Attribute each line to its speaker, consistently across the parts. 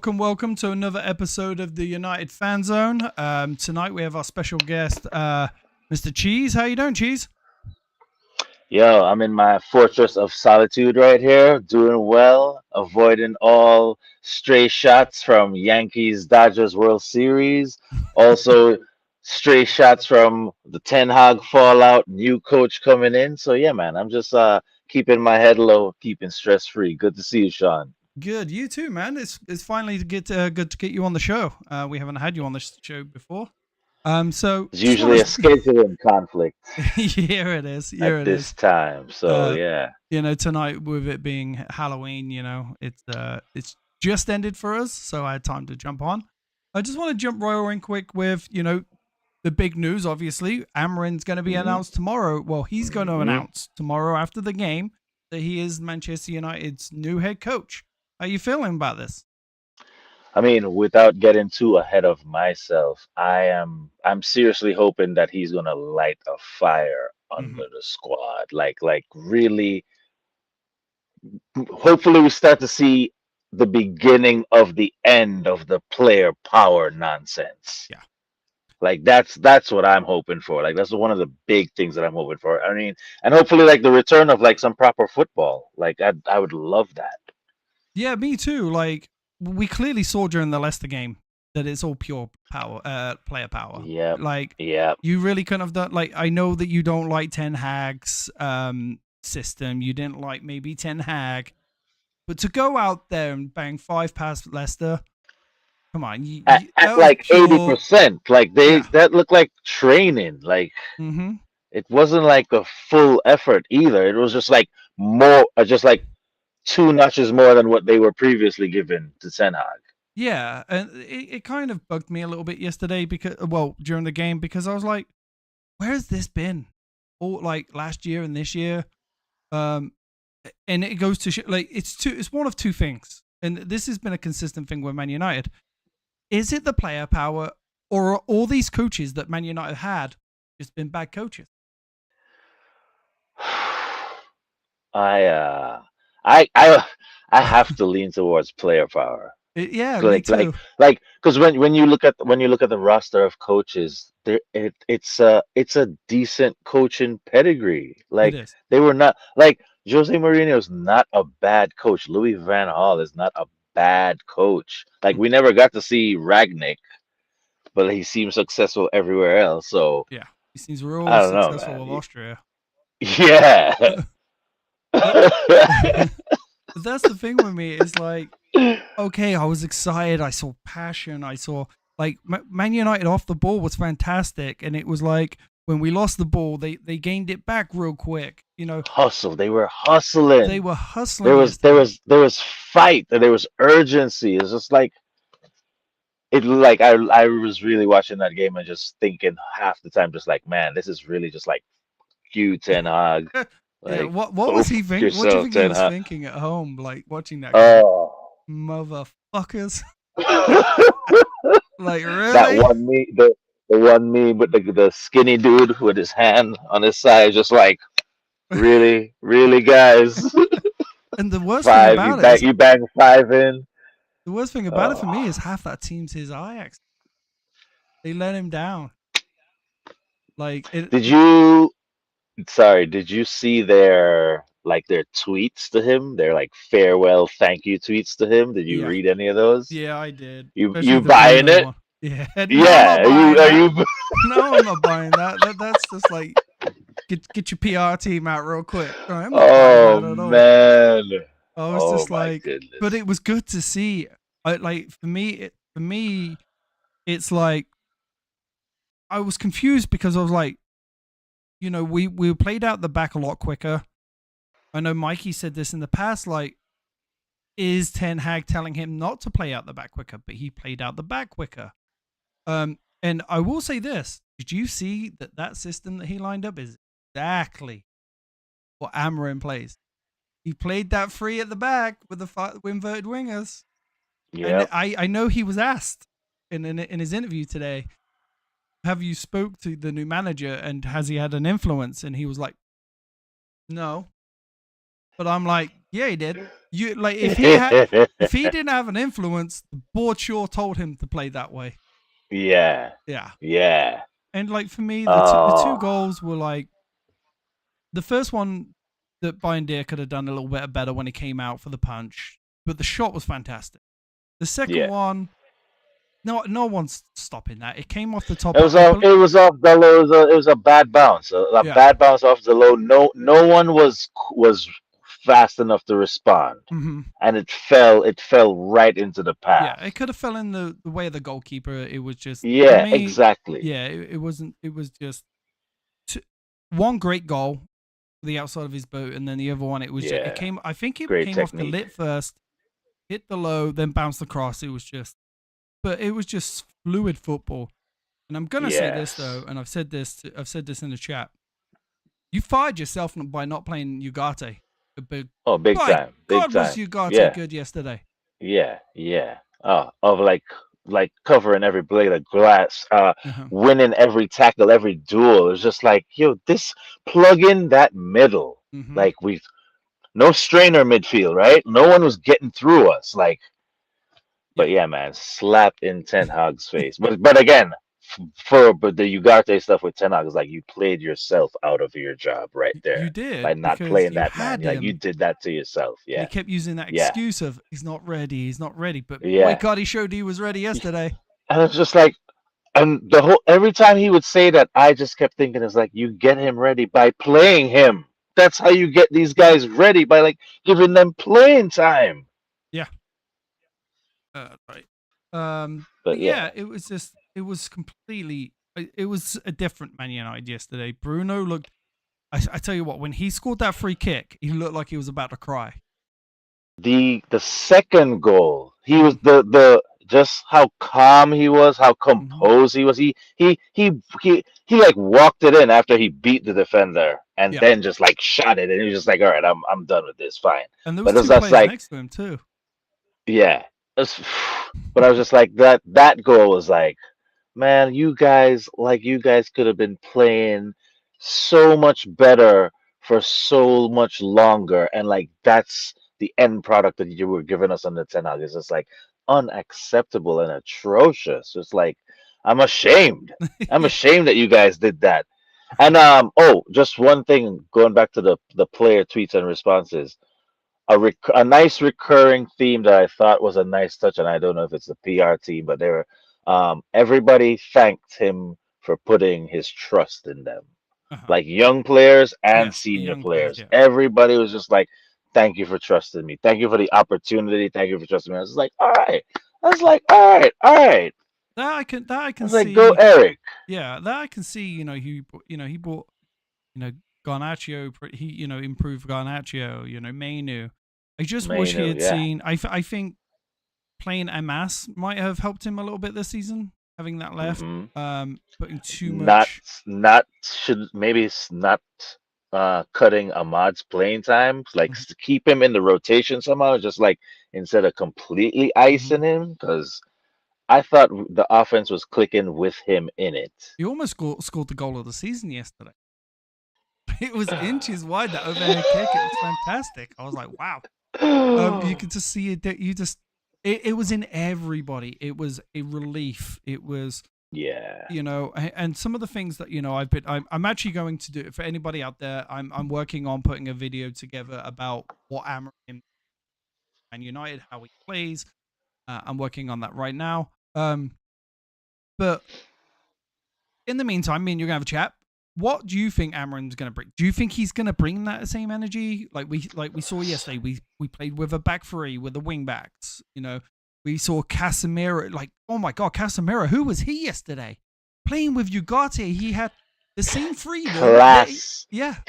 Speaker 1: welcome to another episode of the United Fan Zone. Tonight we have our special guest, Mr. Cheese. How you doing, Cheese?
Speaker 2: Yo, I'm in my fortress of solitude right here, doing well, avoiding all stray shots from Yankees Dodgers World Series, also stray shots from the Ten Hag fallout, new coach coming in. So yeah, man, I'm just keeping my head low, keeping stress free. Good to see you, Sean.
Speaker 1: Good, you too, man. It's finally good to get you on the show. We haven't had you on this show before. So
Speaker 2: It's
Speaker 1: just
Speaker 2: usually
Speaker 1: want
Speaker 2: a scheduling conflict
Speaker 1: to here it is. Here
Speaker 2: at
Speaker 1: it is.
Speaker 2: this time. So
Speaker 1: Uh,
Speaker 2: yeah.
Speaker 1: Tonight with it being Halloween, it's just ended for us, so I had time to jump on. I just want to jump right in quick with, the big news, obviously. Amorim's going to be
Speaker 2: hmm
Speaker 1: announced tomorrow. Well, he's going to
Speaker 2: hmm
Speaker 1: announce tomorrow after the game that he is Manchester United's new head coach. How you feeling about this?
Speaker 2: I mean, without getting too ahead of myself, I'm seriously hoping that he's gonna light a fire
Speaker 1: Hmm.
Speaker 2: under the squad. Like really, hopefully we start to see the beginning of the end of the player power nonsense.
Speaker 1: Yeah.
Speaker 2: Like that's what I'm hoping for. Like that's one of the big things that I'm hoping for. I mean, and hopefully like the return of like some proper football. Like I would love that.
Speaker 1: Yeah, me too. Like, we clearly saw during the Leicester game that it's all pure power, player power.
Speaker 2: Yep.
Speaker 1: Like,
Speaker 2: Yep.
Speaker 1: you really couldn't have done. Like, I know that you don't like Ten Hag's system. You didn't like maybe Ten Hag, but to go out there and bang five past Leicester, come on,
Speaker 2: At
Speaker 1: that was
Speaker 2: like
Speaker 1: pure.
Speaker 2: 80%. Like they
Speaker 1: Yeah.
Speaker 2: that looked like training. Like
Speaker 1: Mm-hmm.
Speaker 2: it wasn't like a full effort either. It was just like more, just like two notches more than what they were previously given to Ten Hag.
Speaker 1: Yeah, and it kind of bugged me a little bit yesterday because, well, during the game, because I was like, where's this been? All like last year and this year. Um, and it goes to like it's one of two things, and this has been a consistent thing with Man United. Is it the player power, or are all these coaches that Man United had just been bad coaches?
Speaker 2: I uh I I I have to lean towards player power.
Speaker 1: Yeah, me
Speaker 2: Like like
Speaker 1: too.
Speaker 2: like because when you look at the roster of coaches, it's a decent coaching pedigree.
Speaker 1: It
Speaker 2: Like
Speaker 1: is.
Speaker 2: they were not like Jose Mourinho is not a bad coach. Louis Van Gaal is not a bad coach. Like
Speaker 1: Mm.
Speaker 2: we never got to see Ragnick, but he seems successful everywhere else. So
Speaker 1: Yeah, he seems
Speaker 2: I
Speaker 1: real
Speaker 2: don't know,
Speaker 1: successful
Speaker 2: man.
Speaker 1: with Austria.
Speaker 2: Yeah.
Speaker 1: But but that's the thing with me. Is like, okay, I was excited. I saw passion. I saw like Man United off the ball was fantastic, and it was like when we lost the ball, they gained it back real quick.
Speaker 2: Hustle. They were
Speaker 1: They
Speaker 2: hustling.
Speaker 1: were
Speaker 2: There
Speaker 1: hustling
Speaker 2: was there
Speaker 1: yesterday.
Speaker 2: was there was fight. There was urgency. It's just like it. Like I was really watching that game and just thinking half the time, just like, man, this is really just like you, Ten Hag.
Speaker 1: Yeah,
Speaker 2: Like,
Speaker 1: what
Speaker 2: go
Speaker 1: was he
Speaker 2: fuck
Speaker 1: think? What do you
Speaker 2: yourself,
Speaker 1: think he
Speaker 2: Ten
Speaker 1: was
Speaker 2: Hag.
Speaker 1: thinking at home, like watching that game?
Speaker 2: Oh,
Speaker 1: Motherfuckers!
Speaker 2: that
Speaker 1: Like, really?
Speaker 2: one me the one me with the skinny dude with his hand on his side, just like really, really, guys.
Speaker 1: And the worst thing
Speaker 2: Five,
Speaker 1: about it is,
Speaker 2: you bang five in.
Speaker 1: the worst thing about it for me
Speaker 2: Oh.
Speaker 1: is half that team's his Ajax. They let him down. Like
Speaker 2: Did you Sorry, did you see their tweets to him? Their like farewell thank you tweets to him? Did you
Speaker 1: yeah,
Speaker 2: read any of those?
Speaker 1: yeah, I did,
Speaker 2: You
Speaker 1: especially the
Speaker 2: buying
Speaker 1: Bruno
Speaker 2: it?
Speaker 1: one. Yeah, no, I'm
Speaker 2: Yeah.
Speaker 1: not buying
Speaker 2: Are
Speaker 1: that.
Speaker 2: you
Speaker 1: No, I'm not buying that. That's just like get your PR team out real quick. Right, I'm not buying
Speaker 2: Oh
Speaker 1: that at all.
Speaker 2: man.
Speaker 1: I was
Speaker 2: Oh
Speaker 1: just
Speaker 2: my
Speaker 1: like, but
Speaker 2: goodness.
Speaker 1: it was good to see. I like for me, it's like I was confused because I was like, we played out the back a lot quicker. I know Mikey said this in the past. Like, is Ten Hag telling him not to play out the back quicker? But he played out the back quicker. And I will say this: did you see that system that he lined up is exactly what Amorim plays? He played that free at the back with the inverted wingers. And
Speaker 2: Yep.
Speaker 1: I know he was asked in his interview today, have you spoke to the new manager and has he had an influence? And he was like, no. But I'm like, yeah, he did. You like if he didn't have an influence, the board sure told him to play that way.
Speaker 2: Yeah.
Speaker 1: Yeah.
Speaker 2: Yeah.
Speaker 1: And like for me, the two goals were like the first one that Bindeer could have done a little bit better when he came out for the punch, but the shot was fantastic. The second one, no one's stopping that. It came off the top.
Speaker 2: It was off the low. It was a bad bounce. A bad bounce off the low. No one was fast enough to respond, and it fell right into the path.
Speaker 1: Yeah, it could have fell in the way of the goalkeeper. It was just
Speaker 2: exactly.
Speaker 1: Yeah, it wasn't. It was just one great goal, the outside of his boot, and then the other one. It was just, it came. I think it came off the lip first, hit the low, then bounced across. It was just, but it was just fluid football. And I'm gonna say this though, and I've said this in the chat. You fired yourself by not playing Ugarte.
Speaker 2: Big time.
Speaker 1: God, was Ugarte good yesterday?
Speaker 2: Yeah. Of like covering every blade of glass, winning every tackle, every duel. It's just like, yo, this plug in that middle. Like no strainer midfield, right? No one was getting through us. Like, but yeah, man, slapped in Ten Hag's face. But again, but the Ugarte stuff with Ten Hag is like you played yourself out of your job right there.
Speaker 1: You did
Speaker 2: by not playing that man. Like you did that to yourself. Yeah.
Speaker 1: And he kept using that excuse of he's not ready. But boy, God, he showed he was ready yesterday.
Speaker 2: And it's just like, and every time he would say that, I just kept thinking, it's like you get him ready by playing him. That's how you get these guys ready, by like giving them playing time.
Speaker 1: Yeah. Right. But yeah, it was just. It was completely. It was a different Man United yesterday. Bruno looked. I tell you what, when he scored that free kick, he looked like he was about to cry.
Speaker 2: The second goal, he was the just how calm he was, how composed he was. He like walked it in after he beat the defender, and then just like shot it, and he was just like, all right, I'm done with this, fine.
Speaker 1: And there was two players next to him too.
Speaker 2: Yeah, but I was just like that goal was like, man, you guys could have been playing so much better for so much longer, and like that's the end product that you were giving us on the Ten Hag. It's just like unacceptable and atrocious. It's like I'm ashamed. I'm ashamed that you guys did that. And just one thing, going back to the player tweets and responses. A nice recurring theme that I thought was a nice touch, and I don't know if it's the PR team, but they were everybody thanked him for putting his trust in them. Like young players and senior players. Everybody was just like, thank you for trusting me. Thank you for the opportunity. Thank you for trusting me. I was like, all right. All right.
Speaker 1: That I can see.
Speaker 2: Like, go Eric.
Speaker 1: Yeah, that I can see. He bought Garnacho. He improved Garnacho. Mainu. I just wish he had seen. I think playing Amas might have helped him a little bit this season. Having that left, putting too much.
Speaker 2: Maybe it's not cutting Ahmad's playing time. Like keep him in the rotation somehow. Just like instead of completely icing him, because I thought the offense was clicking with him in it.
Speaker 1: He almost scored the goal of the season yesterday. It was inches wide, that overhead kick. It was fantastic. I was like, wow. You could just see it. It was in everybody. It was a relief. It was, and some of the things that I'm actually going to do for anybody out there. I'm working on putting a video together about what Amorim and United, how he plays. I'm working on that right now. But in the meantime, me and you're gonna have a chat. What do you think Amorim's going to bring? Do you think he's going to bring that same energy like we saw yesterday? We played with a back three with the wing backs. We saw Casemiro. Like, oh my God, Casemiro! Who was he yesterday? Playing with Ugarte, he had the same freedom.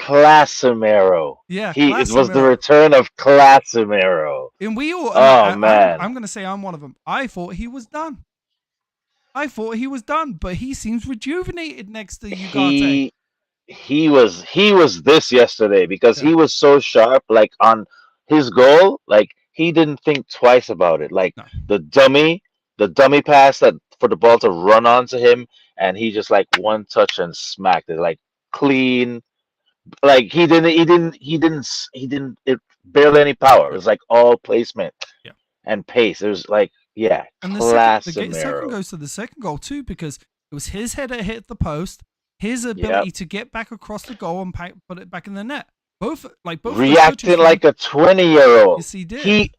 Speaker 2: Casemiro.
Speaker 1: Yeah,
Speaker 2: it was the return of Casemiro.
Speaker 1: And we all.
Speaker 2: Man,
Speaker 1: I'm going to say I'm one of them. I thought he was done, but he seems rejuvenated next to Ugarte.
Speaker 2: He was this yesterday because he was so sharp, like on his goal, like he didn't think twice about it. Like the dummy pass that for the ball to run onto him, and he just like one touch and smacked it, like clean, Like he didn't. It barely any power. It
Speaker 1: Yeah,
Speaker 2: was like all placement
Speaker 1: yeah.
Speaker 2: and pace. It was like, yeah,
Speaker 1: And the second
Speaker 2: Casemiro.
Speaker 1: goes to the second goal too, because it was his header hit the post, his
Speaker 2: Yep.
Speaker 1: ability to get back across the goal and put it back in the net. Both those touches
Speaker 2: Reacting
Speaker 1: from him.
Speaker 2: like a 20-year-old.
Speaker 1: Yes, he did.
Speaker 2: He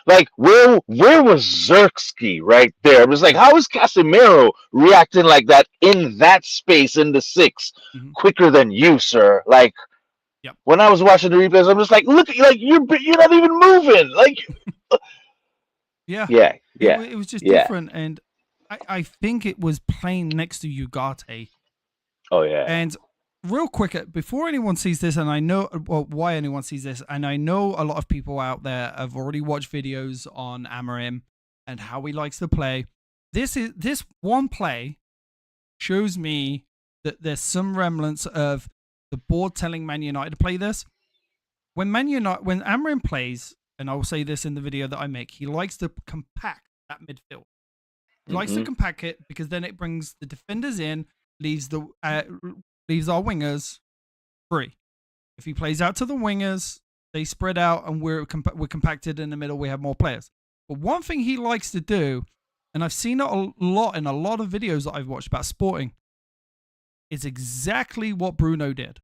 Speaker 2: like where was Xerxes right there? It was like,
Speaker 1: Yeah.
Speaker 2: how is Casemiro reacting like that in that space in the six
Speaker 1: Hmm.
Speaker 2: quicker than you, sir? Like
Speaker 1: Yep.
Speaker 2: when I was watching the replays, I'm just like, look, like you're not even moving. Like,
Speaker 1: Yeah.
Speaker 2: yeah,
Speaker 1: It
Speaker 2: yeah,
Speaker 1: it was just
Speaker 2: yeah.
Speaker 1: different, and I think it was playing next to Ugarte.
Speaker 2: Oh yeah.
Speaker 1: And real quick, before anyone sees this, and I know why anyone sees this, and I know a lot of people out there have already watched videos on Amorim and how he likes to play. This one play shows me that there's some remnants of the board telling Man United to play this. When Amorim plays, and I'll say this in the video that I make, he likes to compact that midfield. He likes to
Speaker 2: Hmm.
Speaker 1: compact it because then it brings the defenders in, leaves leaves our wingers free. If he plays out to the wingers, they spread out and we're compacted in the middle. We have more players. But one thing he likes to do, and I've seen it a lot in a lot of videos that I've watched about Sporting, is exactly what Bruno did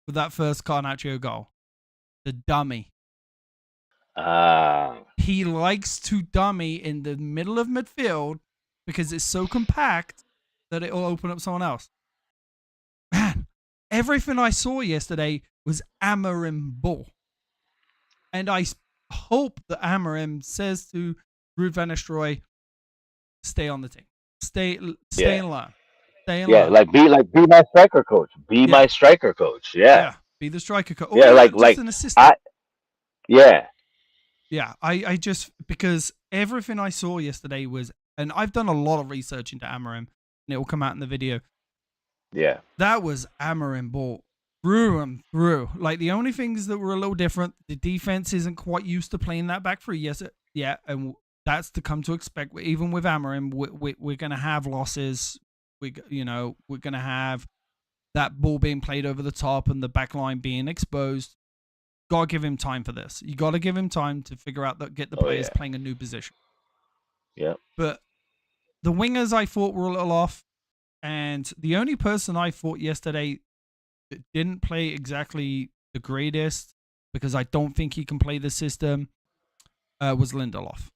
Speaker 1: with that first Garnacho goal. The dummy.
Speaker 2: Ah,
Speaker 1: He likes to dummy in the middle of midfield because it's so compact that it will open up someone else. Man, everything I saw yesterday was Amorim ball. And I hope that Amorim says to RUUD van Nistelrooy, stay on the team. Stay
Speaker 2: yeah,
Speaker 1: and learn. Stay and
Speaker 2: yeah.
Speaker 1: learn.
Speaker 2: Be my striker coach. Be
Speaker 1: Yeah.
Speaker 2: my striker coach. Yeah,
Speaker 1: Yeah. Be the striker coach. Or
Speaker 2: yeah.
Speaker 1: even just an assistant.
Speaker 2: Yeah,
Speaker 1: Yeah. I just, because everything I saw yesterday was, and I've done a lot of research into Amorim, and it will come out in the video.
Speaker 2: yeah,
Speaker 1: That was Amorim ball through and through. Like, the only things that were a little different, the defense isn't quite used to playing that back three. Yes, yeah, and that's to come to expect. Even with Amorim, we're going to have losses. We're going to have that ball being played over the top and the back line being exposed. Got to give him time for this. You got to give him time to figure out that, get the players playing a new position.
Speaker 2: yeah.
Speaker 1: But the wingers I thought were a little off. And the only person I thought yesterday that didn't play exactly the greatest, because I don't think he can play the system, was Lindelof.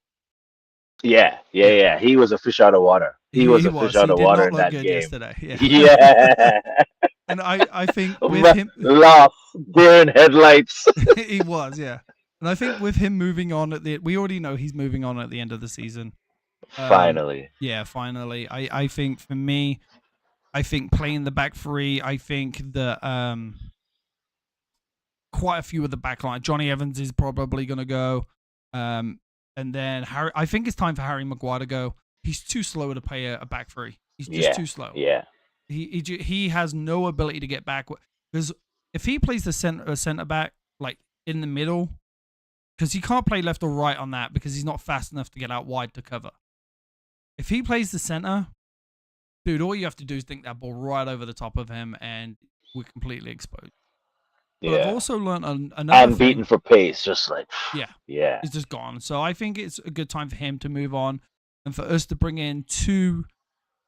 Speaker 2: Yeah. He was a fish out of water. He was a fish out
Speaker 1: He
Speaker 2: of
Speaker 1: did
Speaker 2: water
Speaker 1: not
Speaker 2: in
Speaker 1: look
Speaker 2: that
Speaker 1: good
Speaker 2: game.
Speaker 1: yesterday. Yeah.
Speaker 2: Yeah.
Speaker 1: And I think with him,
Speaker 2: Lost, deer in headlights.
Speaker 1: he was, yeah. And I think with him moving on we already know he's moving on at the end of the season.
Speaker 2: Finally.
Speaker 1: Yeah, finally. I think for me, I think playing the back three, I think that quite a few of the back line. Johnny Evans is probably going to go. And then I think it's time for Harry Maguire to go. He's too slow to play a back three. He's just too slow.
Speaker 2: Yeah.
Speaker 1: He has no ability to get back. Because if he plays the center back, like in the middle, because he can't play left or right on that because he's not fast enough to get out wide to cover. If he plays the center, dude, all you have to do is dink that ball right over the top of him and we're completely exposed. But
Speaker 2: Yeah.
Speaker 1: I've also learned another
Speaker 2: And
Speaker 1: thing.
Speaker 2: beaten for pace, just like,
Speaker 1: yeah, it's just gone. So I think it's a good time for him to move on and for us to bring in two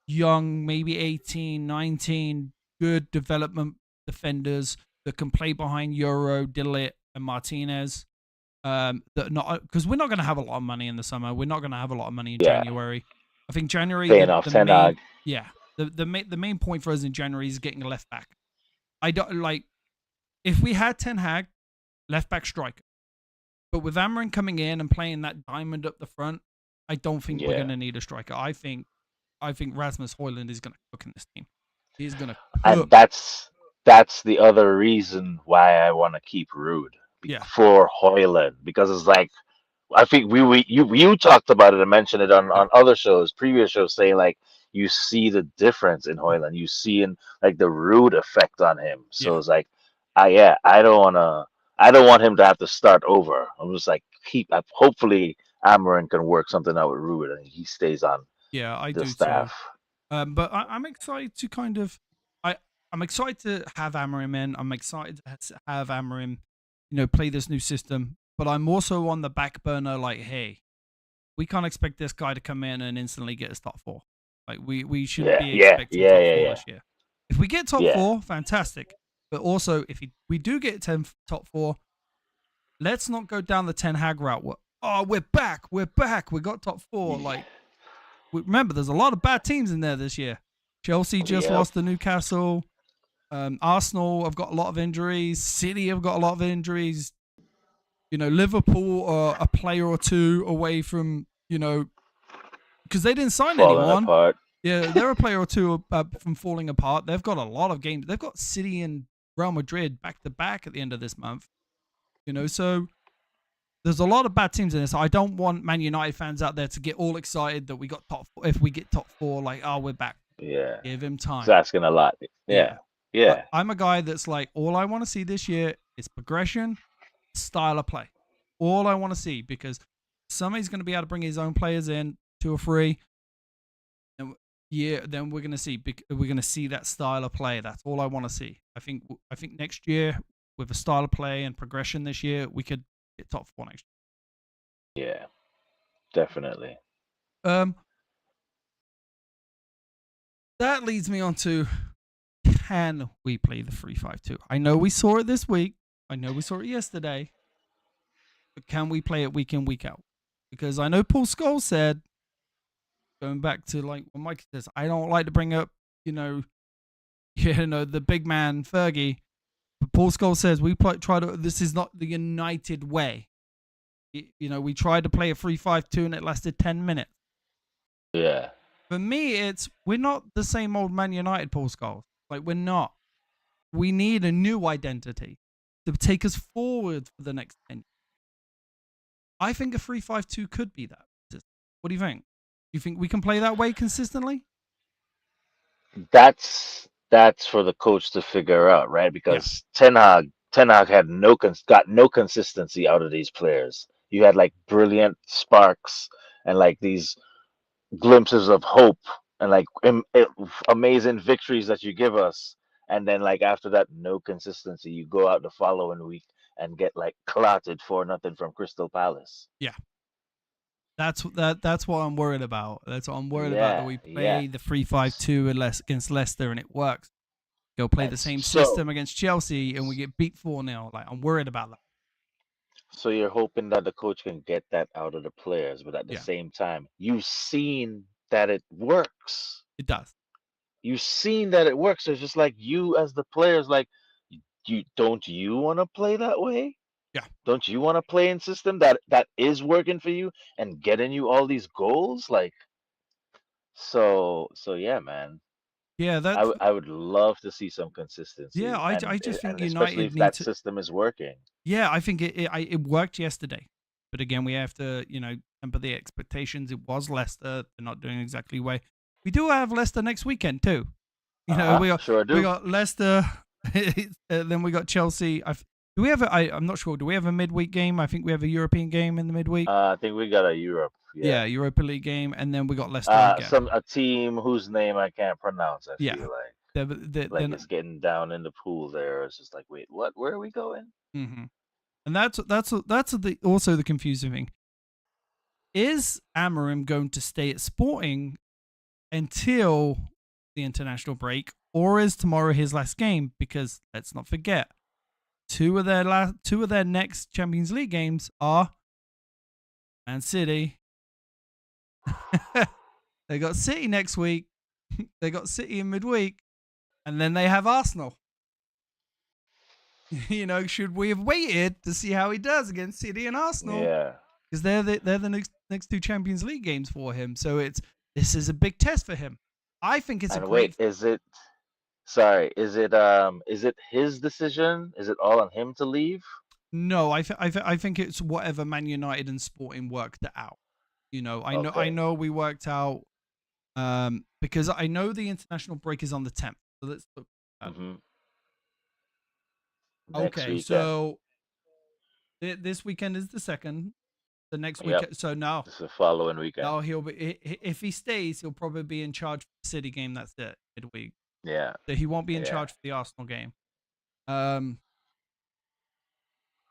Speaker 1: young, maybe 18, 19, good development defenders that can play behind Euro, Dillit, and Martinez. Because we're not going to have a lot of money in the summer. We're not going to have a lot of money in January. I think January,
Speaker 2: paying off Ten Hag.
Speaker 1: the main point for us in January is getting a left back. I don't like if we had Ten Hag, left back striker, but with Amorim coming in and playing that diamond up the front, I don't think we're going to need a striker. I think Rasmus Højlund is going to cook in this team. He's going to cook.
Speaker 2: And that's the other reason why I want to keep RUUD for Højlund, because it's like, I think you talked about it and mentioned it on other shows, previous shows, saying like you see the difference in Højlund, you see in like the RUUD effect on him. So it's like, I don't want him to have to start over. I'm just like, hopefully Amorim can work something out with RUUD and he stays on.
Speaker 1: Yeah, I
Speaker 2: the
Speaker 1: do
Speaker 2: staff.
Speaker 1: too. But I'm excited to kind of. I'm excited to have Amorim in. I'm excited to have Amorim, play this new system. But I'm also on the back burner, like, hey, we can't expect this guy to come in and instantly get us top 4. Like, we shouldn't be expecting top 4 this year. If we get top 4, fantastic. But also, if we do get top 4, let's not go down the Ten Hag route. We're back. We got top 4. Like, remember, there's a lot of bad teams in there this year. Chelsea just lost to Newcastle. Arsenal have got a lot of injuries. City have got a lot of injuries. Liverpool are a player or two away from, because they didn't sign anyone.
Speaker 2: Apart.
Speaker 1: Yeah, they're a player or two from falling apart. They've got a lot of games. They've got City and Real Madrid back to back at the end of this month. So there's a lot of bad teams in this. I don't want Man United fans out there to get all excited that we got top 4. If we get top 4, like, we're back.
Speaker 2: Yeah.
Speaker 1: Give him time.
Speaker 2: He's asking a lot. Yeah.
Speaker 1: I'm a guy that's like, all I want to see this year is progression, style of play. All I want to see, because somebody's going to be able to bring his own players in, 2 or 3. And then we're going to see that style of play. That's all I want to see. I think next year, with a style of play and progression this year, we could get top 4 next
Speaker 2: year. Yeah, definitely.
Speaker 1: That leads me on to, can we play the 3-5-2? I know we saw it this week. I know we saw it yesterday. But can we play it week in, week out? Because I know Paul Scholes said, going back to like what Mike says, I don't like to bring up, the big man Fergie. But Paul Scholes says this is not the United way. We tried to play a 3-5-2 and it lasted 10 minutes.
Speaker 2: Yeah.
Speaker 1: For me, we're not the same old Man United, Paul Scholes. Like, we're not. We need a new identity to take us forward for the next 10 years. I think a 3-5-2 could be that. What do you think? Do you think we can play that way consistently?
Speaker 2: That's for the coach to figure out, right? Because Ten Hag had got no consistency out of these players. You had like brilliant sparks and like these glimpses of hope and like amazing victories that you give us, and then like after that, no consistency. You go out the following week and get like clotted 4-0 from Crystal Palace.
Speaker 1: Yeah, that's what I'm worried about. That's what I'm worried about, that we play the 3-5-2 against Leicester and it works. Go play the same system against Chelsea and we get beat 4-0. Like, I'm worried about that.
Speaker 2: So you're hoping that the coach can get that out of the players, but at the same time, you've seen that it works.
Speaker 1: It does.
Speaker 2: You've seen that it works. It's just like, you as the players, like, you want to play that way?
Speaker 1: Yeah.
Speaker 2: Don't you want to play in system that is working for you and getting you all these goals? Like, so yeah, man.
Speaker 1: Yeah,
Speaker 2: I would love to see some consistency.
Speaker 1: Yeah, I just think United,
Speaker 2: especially if that system is working.
Speaker 1: Yeah, I think it worked yesterday, but again, we have to temper the expectations. It was Leicester; they're not doing exactly way. We do have Leicester next weekend too. We got Leicester, then we got Chelsea. Do we have I'm not sure. Do we have a midweek game? I think we have a European game in the midweek.
Speaker 2: I think we got a Europe.
Speaker 1: Yeah, Europa League game, and then we got Leicester again.
Speaker 2: A team whose name I can't pronounce. I feel like it's getting down in the pool there. It's just like, wait, what? Where are we going?
Speaker 1: Mm-hmm. And that's also the confusing thing. Is Amorim going to stay at Sporting until the international break, or is tomorrow his last game? Because let's not forget, two of their next Champions League games are Man City. They got City next week. They got City in midweek, and then they have Arsenal. Should we have waited to see how he does against City and Arsenal?
Speaker 2: Yeah,
Speaker 1: because they're the next 2 Champions League games for him. So this is a big test for him. I think it's
Speaker 2: is it? Sorry, is it his decision? Is it all on him to leave?
Speaker 1: No, I think it's whatever Man United and Sporting worked it out. I know we worked out because I know the international break is on the 10th. So let's look. Okay, so this weekend is the 2nd. The next weekend, so no,
Speaker 2: it's the following weekend.
Speaker 1: No, he'll be if he stays, he'll probably be in charge for the City game. That's it, midweek.
Speaker 2: Yeah.
Speaker 1: That he won't be in
Speaker 2: Yeah.
Speaker 1: charge for the Arsenal game.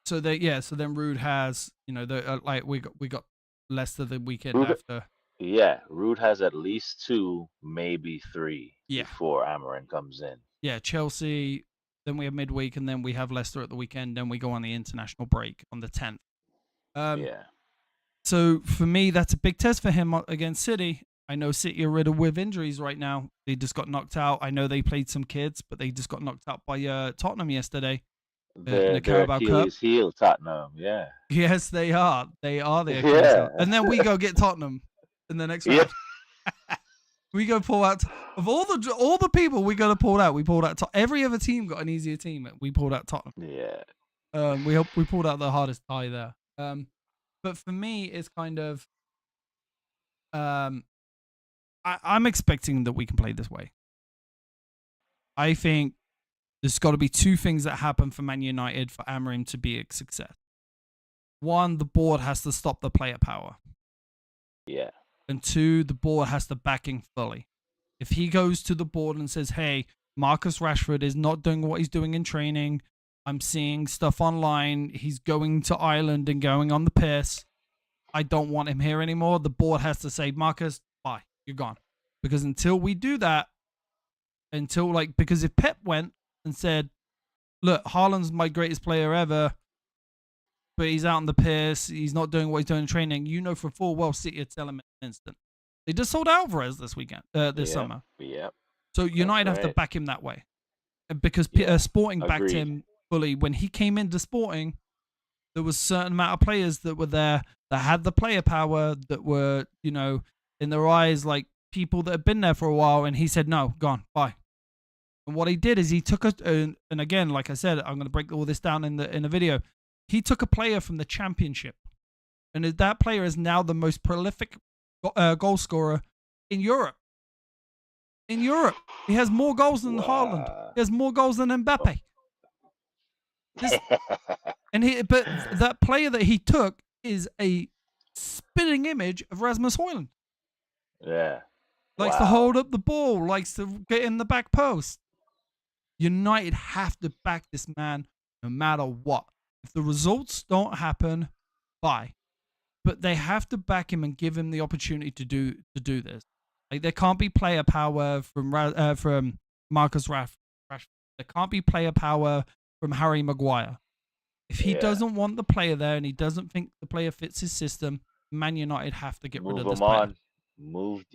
Speaker 1: So then RUUD has, like we got Leicester the weekend
Speaker 2: RUUD,
Speaker 1: after.
Speaker 2: yeah, RUUD has at least 2, maybe 3
Speaker 1: Yeah.
Speaker 2: before Amorim comes in.
Speaker 1: Yeah, Chelsea. Then we have midweek, and then we have Leicester at the weekend. Then we go on the international break on the 10th.
Speaker 2: Yeah.
Speaker 1: So for me, that's a big test for him against City. I know City are riddled with injuries right now. They just got knocked out. I know they played some kids, but they just got knocked out by Tottenham yesterday in the
Speaker 2: Their
Speaker 1: Carabao Cup.
Speaker 2: Achilles heel, Tottenham. Yeah.
Speaker 1: Yes, they are. They are the Achilles heel.
Speaker 2: Yeah.
Speaker 1: And then we go get Tottenham in the next round. We go pull out of all the people we got to pull out. We pulled out every other team got an easier team. We pulled out Tottenham.
Speaker 2: Yeah.
Speaker 1: We pulled out the hardest tie there. But for me, it's kind of I'm expecting that we can play this way. I think there's got to be 2 things that happen for Man United for Amorim to be a success. 1, the board has to stop the player power.
Speaker 2: Yeah.
Speaker 1: And 2, the board has to back him fully. If he goes to the board and says, hey, Marcus Rashford is not doing what he's doing in training, I'm seeing stuff online, he's going to Ireland and going on the piss, I don't want him here anymore, the board has to say, Marcus, bye, you're gone. Because until we do that, because if Pep went and said, look, Haaland's my greatest player ever, but he's out on the piss, he's not doing what he's doing in training, you know for full well City would tell him in an instant. They just sold Alvarez this summer.
Speaker 2: Yeah.
Speaker 1: So United have to back him that way. Because Sporting backed him fully. When he came into Sporting, there was a certain amount of players that were there that had the player power, that were, in their eyes like people that had been there for a while, and he said, no, gone, bye. And what he did is he took and again, like I said, I'm going to break all this down in the video. He took a player from the Championship, and that player is now the most prolific goal scorer in Europe. In Europe, he has more goals than Haaland. He has more goals than Mbappe. But that player that he took is a spitting image of Rasmus Højlund.
Speaker 2: Yeah.
Speaker 1: Likes to hold up the ball, likes to get in the back post. United have to back this man no matter what. If the results don't happen, bye. But they have to back him and give him the opportunity to do this. Like, there can't be player power from Marcus Rashford. There can't be player power from Harry Maguire. If he doesn't want the player there and he doesn't think the player fits his system, Man United have to get rid of this player.
Speaker 2: Move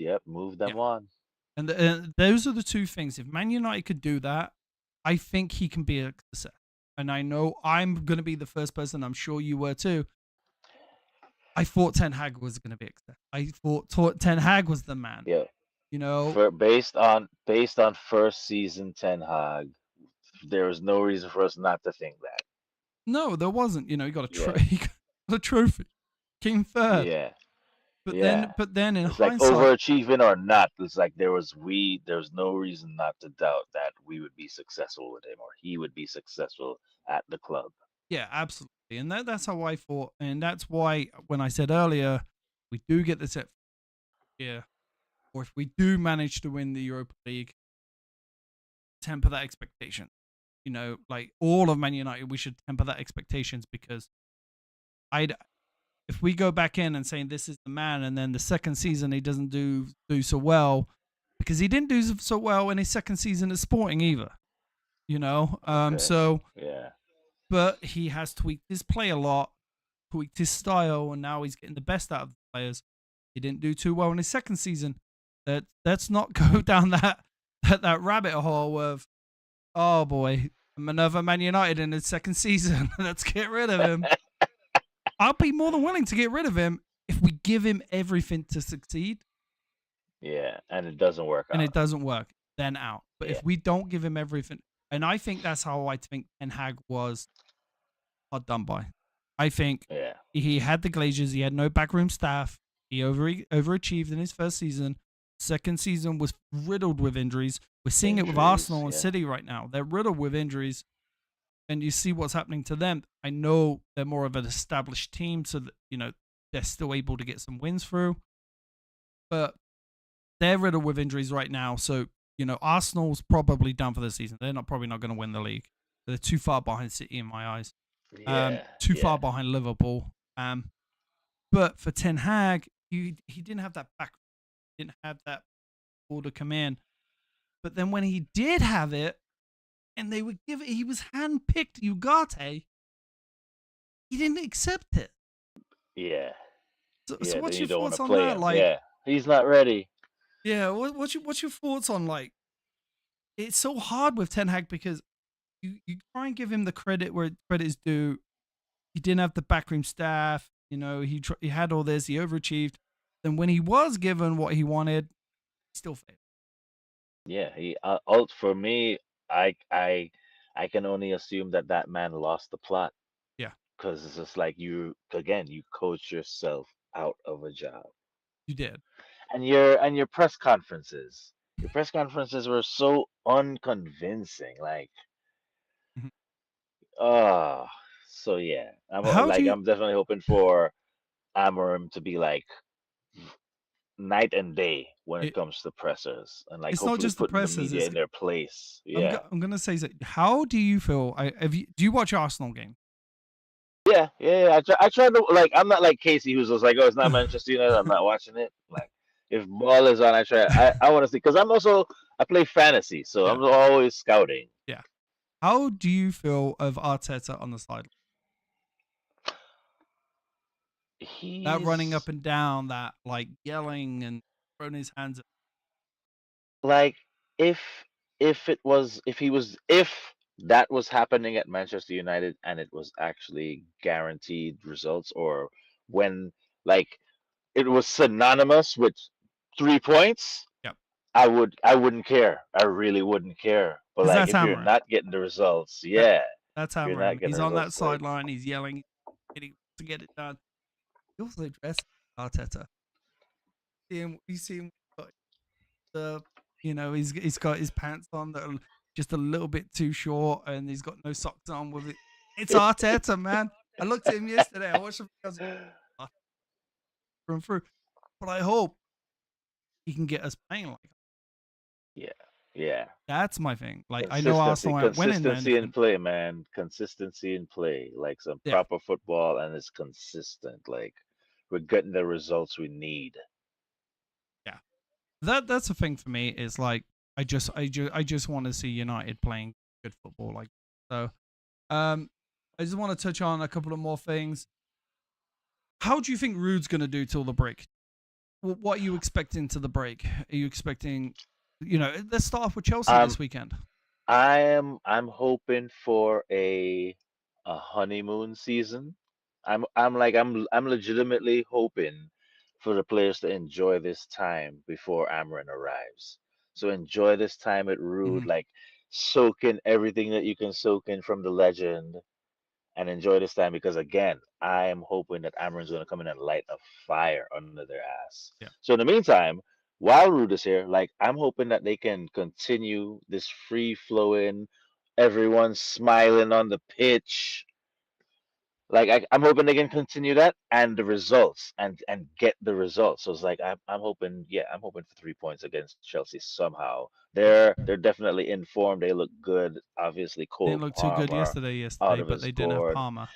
Speaker 2: them on.
Speaker 1: And those are the 2 things. If Man United could do that, I think he can be a success. And I know I'm going to be the first person, I'm sure you were too. I thought Ten Hag was going to be a success. I thought Ten Hag was the man.
Speaker 2: Yeah. Based on first season Ten Hag, there was no reason for us not to think that.
Speaker 1: No, there wasn't. He got a trophy. Came third.
Speaker 2: Yeah.
Speaker 1: But then in
Speaker 2: it's
Speaker 1: hindsight,
Speaker 2: like overachieving or not, it's like there's no reason not to doubt that we would be successful with him or he would be successful at the club.
Speaker 1: Yeah, absolutely. And that's how I thought. And that's why when I said earlier, we do get this year, or if we do manage to win the Europa League, temper that expectation. Like all of Man United, we should temper that expectations, because if we go back in and saying this is the man, and then the second season he doesn't do so well, because he didn't do so well in his second season at Sporting either. So
Speaker 2: yeah.
Speaker 1: But he has tweaked his play a lot, tweaked his style, and now he's getting the best out of the players. He didn't do too well in his second season. Let's not go down that rabbit hole of, oh boy, another Man United in his second season. Let's get rid of him. I'll be more than willing to get rid of him if we give him everything to succeed.
Speaker 2: Yeah, and it doesn't work out.
Speaker 1: And it doesn't work, then out. But if we don't give him everything, and I think that's how I think Ten Hag was hard done by. I think he had the Glazers, he had no backroom staff, he overachieved in his first season. Second season was riddled with injuries. We're seeing it with Arsenal and City right now. They're riddled with injuries. And you see what's happening to them. I know they're more of an established team, so that, they're still able to get some wins through. But they're riddled with injuries right now. So, Arsenal's probably done for the season. They're probably not going to win the league. They're too far behind City in my eyes.
Speaker 2: Yeah,
Speaker 1: Too
Speaker 2: yeah,
Speaker 1: far behind Liverpool. But for Ten Hag, he didn't have that back, didn't have that order command. But then when he did have it, and they would give it, he was handpicked Ugarte. He didn't accept it.
Speaker 2: yeah,
Speaker 1: So
Speaker 2: yeah.
Speaker 1: what's
Speaker 2: Then
Speaker 1: your
Speaker 2: you don't want
Speaker 1: thoughts
Speaker 2: to
Speaker 1: on
Speaker 2: play
Speaker 1: that?
Speaker 2: him.
Speaker 1: Like,
Speaker 2: Yeah, he's not ready.
Speaker 1: yeah, what's your thoughts on, like, it's so hard with Ten Hag because you try and give him the credit where credit is due. He didn't have the backroom staff. He had all this. He overachieved. Then when he was given what he wanted, he still failed.
Speaker 2: Yeah, for me, I can only assume that that man lost the plot
Speaker 1: Yeah,
Speaker 2: because it's just like you coach yourself out of a job,
Speaker 1: you did.
Speaker 2: and your press conferences were so unconvincing. Like,
Speaker 1: Mhm.
Speaker 2: oh, so yeah,
Speaker 1: How do you?
Speaker 2: I'm definitely hoping for Amorim to be like night and day when it
Speaker 1: It,
Speaker 2: comes to pressers, and like
Speaker 1: it's not
Speaker 2: hopefully
Speaker 1: just the
Speaker 2: putting the
Speaker 1: presses.
Speaker 2: media
Speaker 1: It's
Speaker 2: in their place. Yeah.
Speaker 1: I'm gonna say that. How do you feel? Do you watch Arsenal game?
Speaker 2: Yeah, yeah, yeah. I try to like. I'm not like Casey, who's just like, oh, it's not Manchester United. I'm not watching it. Like, if ball is on, I try. I want to see because I play fantasy, so
Speaker 1: Yeah,
Speaker 2: I'm always scouting.
Speaker 1: yeah. How do you feel of Arteta on the side? That running
Speaker 2: He's
Speaker 1: up and down, that like yelling and throwing his hands up.
Speaker 2: like, if if that was happening at Manchester United and it was actually guaranteed results, or when like it was synonymous with 3 points,
Speaker 1: Yep,
Speaker 2: I wouldn't care. I really wouldn't care. But
Speaker 1: because
Speaker 2: like
Speaker 1: that's
Speaker 2: if you're
Speaker 1: Amorim.
Speaker 2: not getting the results,
Speaker 1: That
Speaker 2: yeah.
Speaker 1: that's
Speaker 2: If you're not
Speaker 1: Amorim.
Speaker 2: getting
Speaker 1: He's
Speaker 2: the
Speaker 1: on that
Speaker 2: results, like
Speaker 1: sideline. He's yelling, getting to get it done. He also dressed Arteta. You see him got the, he's got his pants on that are just a little bit too short, and he's got no socks on with it. It's Arteta, man. I looked at him yesterday. I watched him through and through. But I hope he can get us playing like that.
Speaker 2: yeah, yeah.
Speaker 1: That's my thing. Like, I know
Speaker 2: Consistency,
Speaker 1: Arsenal aren't winning or
Speaker 2: consistency in
Speaker 1: anything.
Speaker 2: play, man. Consistency in play, like some
Speaker 1: Yeah,
Speaker 2: proper football, and it's consistent. Like we're getting the results we need.
Speaker 1: yeah. That's the thing for me. Is like I just want to see United playing good football. Like, so. I just want to touch on a couple of more things. How do you think RUUD's going to do till the break? What are you expecting to the break? Are you expecting, let's start off with Chelsea
Speaker 2: Um,
Speaker 1: this weekend.
Speaker 2: I'm hoping for a honeymoon season. I'm legitimately hoping for the players to enjoy this time before Amarin arrives. So enjoy this time at
Speaker 1: Hmm.
Speaker 2: RUUD, like soak in everything that you can soak in from the legend, and enjoy this time because again, I am hoping that Amarin's going to come in and light a fire under their ass.
Speaker 1: Yeah.
Speaker 2: So in the meantime, while RUUD is here, like I'm hoping that they can continue this free flowing, everyone smiling on the pitch. Like I'm hoping they can continue that and the results and get the results. So it's like I'm hoping, yeah, I'm hoping for 3 points against Chelsea somehow. They're definitely in form. They look good. Obviously,
Speaker 1: Didn't
Speaker 2: Cole
Speaker 1: look too good
Speaker 2: Palmer out
Speaker 1: yesterday,
Speaker 2: of
Speaker 1: but
Speaker 2: his
Speaker 1: they didn't have
Speaker 2: gourd.
Speaker 1: Palmer.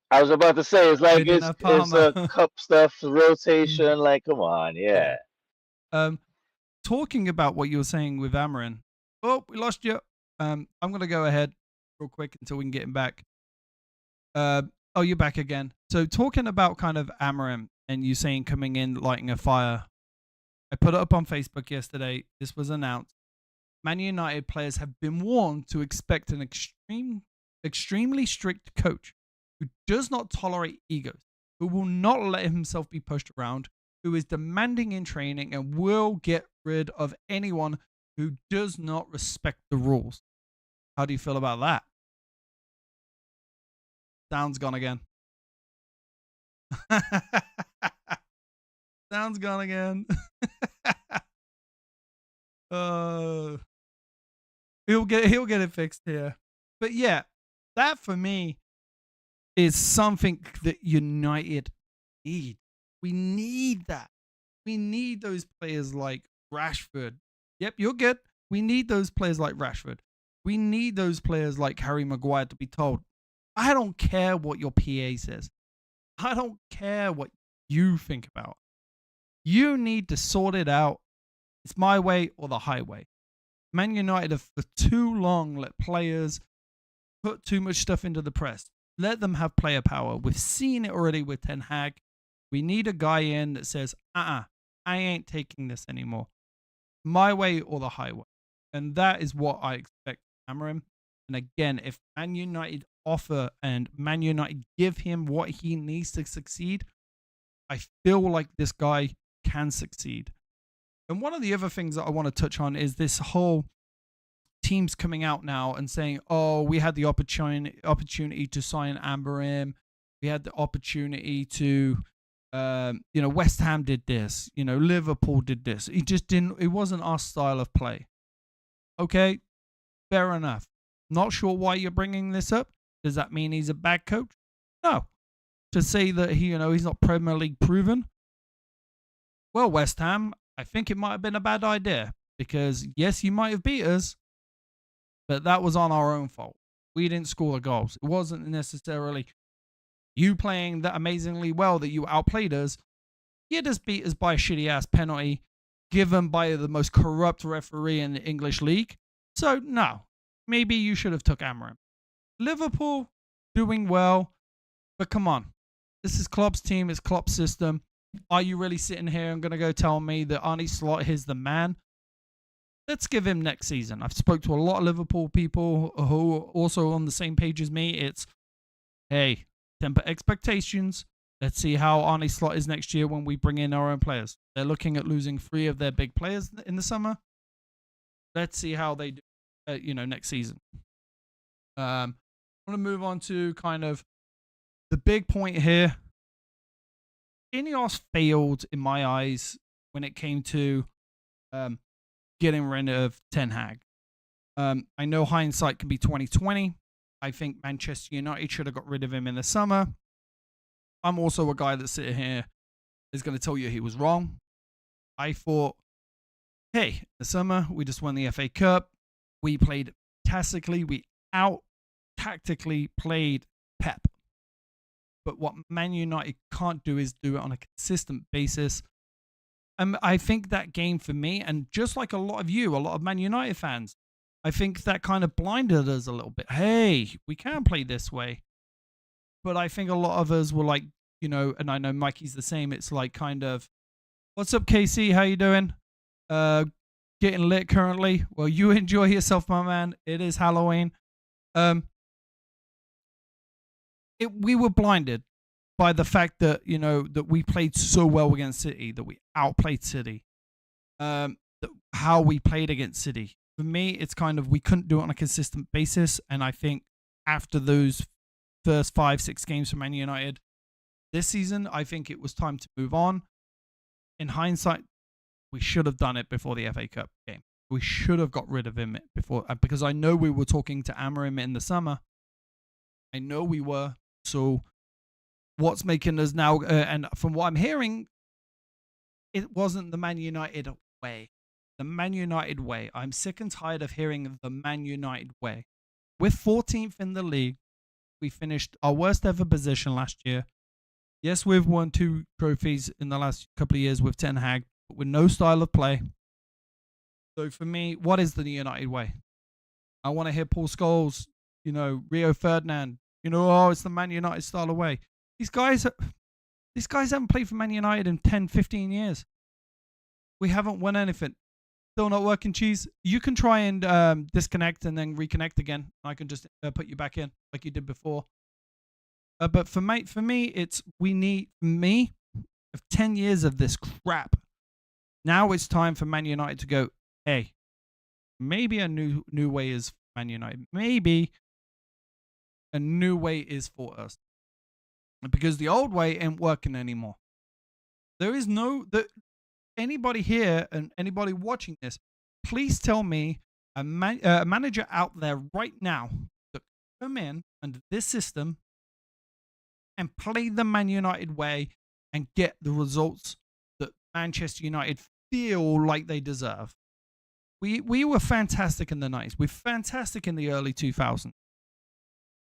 Speaker 2: I was about to say it's
Speaker 1: They
Speaker 2: like
Speaker 1: didn't have
Speaker 2: it's
Speaker 1: Palmer.
Speaker 2: a cup stuff
Speaker 1: Mhm.
Speaker 2: rotation. Like, come on,
Speaker 1: Yeah.
Speaker 2: yeah.
Speaker 1: Um, Talking about what you were saying with Amarin. Oh, we lost you. I'm gonna go ahead real quick until we can get him back. Oh, you're back again. So talking about kind of Amarim and you saying coming in lighting a fire. I put it up on Facebook yesterday. This was announced. Man United players have been warned to expect an extremely strict coach who does not tolerate egos, who will not let himself be pushed around, who is demanding in training and will get rid of anyone who does not respect the rules. How do you feel about that? Sound's gone again. Sound's gone again. uh, he'll get it fixed here. But yeah, that for me is something that United need. We need that. We need those players like Rashford. Yep, you're good. We need those players like Rashford. We need those players like Harry Maguire to be told, I don't care what your PA says. I don't care what you think about. You need to sort it out. It's my way or the highway. Man United have for too long let players put too much stuff into the press. Let them have player power. We've seen it already with Ten Hag. We need a guy in that says, I ain't taking this anymore. My way or the highway. And that is what I expect from Amorim. And again, if Man United offer and Man United give him what he needs to succeed, I feel like this guy can succeed. And one of the other things that I want to touch on is this whole teams coming out now and saying, oh, we had the opportunity to sign Amorim. We had the opportunity to, West Ham did this. Liverpool did this. It wasn't our style of play. Okay, fair enough. Not sure why you're bringing this up. Does that mean he's a bad coach? No. To say that he's not Premier League proven. Well, West Ham, I think it might have been a bad idea because yes, you might have beat us, but that was on our own fault. We didn't score the goals. It wasn't necessarily you playing that amazingly well that you outplayed us. You just beat us by a shitty ass penalty given by the most corrupt referee in the English league. So no, maybe you should have took Amorim. Liverpool doing well, but come on, this is Klopp's team, it's Klopp's system. Are you really sitting here and going to go tell me that Arne Slot is the man? Let's give him next season. I've spoke to a lot of Liverpool people who are also on the same page as me. It's, hey, temper expectations. Let's see how Arne Slot is next year when we bring in our own players. They're looking at losing 3 of their big players in the summer. Let's see how they do, next season. I want to move on to kind of the big point here. INEOS failed in my eyes when it came to getting rid of Ten Hag. I know hindsight can be 20/20. I think Manchester United should have got rid of him in the summer. I'm also a guy that sitting here is going to tell you he was wrong. I thought, hey, in the summer we just won the FA Cup. We played tactically. We out-tactically played Pep. But what Man United can't do is do it on a consistent basis. I think that game for me, and just like a lot of Man United fans, I think that kind of blinded us a little bit. Hey, we can play this way. But I think a lot of us were like, and I know Mikey's the same. It's like kind of, what's up, KC? How you doing? Getting lit currently. Well, you enjoy yourself, my man. It is Halloween. We were blinded by the fact that that we played so well against City, that we outplayed City, how we played against City. For me, it's kind of we couldn't do it on a consistent basis, and I think after those first 5-6 games for Man United this season, I think it was time to move on. In hindsight, we should have done it before the FA Cup game. We should have got rid of him before, because I know we were talking to Amorim in the summer. I know we were. So what's making us now, and from what I'm hearing, it wasn't the Man United way. The Man United way. I'm sick and tired of hearing the Man United way. We're 14th in the league. We finished our worst ever position last year. Yes, we've won 2 trophies in the last couple of years with Ten Hag, but with no style of play. So for me, what is the United way? I want to hear Paul Scholes, Rio Ferdinand, it's the Man United style of way. These guys haven't played for Man United in 10, 15 years. We haven't won anything. Still not working, Cheese. You can try and disconnect and then reconnect again. I can just put you back in like you did before. But for me, it's we need 10 years of this crap. Now it's time for Man United to go, hey, maybe a new way is Man United. Maybe a new way is for us. Because the old way ain't working anymore. There is anybody here and anybody watching this, please tell me a manager out there right now that can come in under this system and play the Man United way and get the results that Manchester United feel like they deserve. we were fantastic in the 90s. We're fantastic in the early 2000s.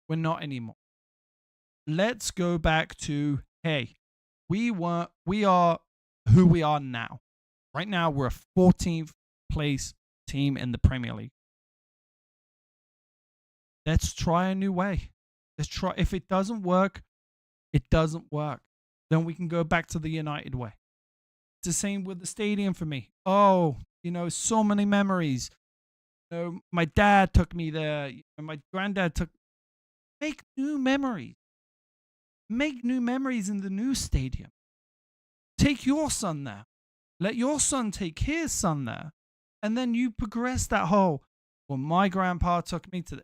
Speaker 1: We're not anymore. Let's go back to, hey, we are who we are now. Right now, we're a 14th place team in the Premier League. Let's try a new way. Let's try. If it doesn't work, it doesn't work. Then we can go back to the United way. It's the same with the stadium for me. Oh, so many memories. My dad took me there. My granddad took. Make new memories. Make new memories in the new stadium. Take your son there. Let your son take his son there. And then you progress that whole, well, my grandpa took me to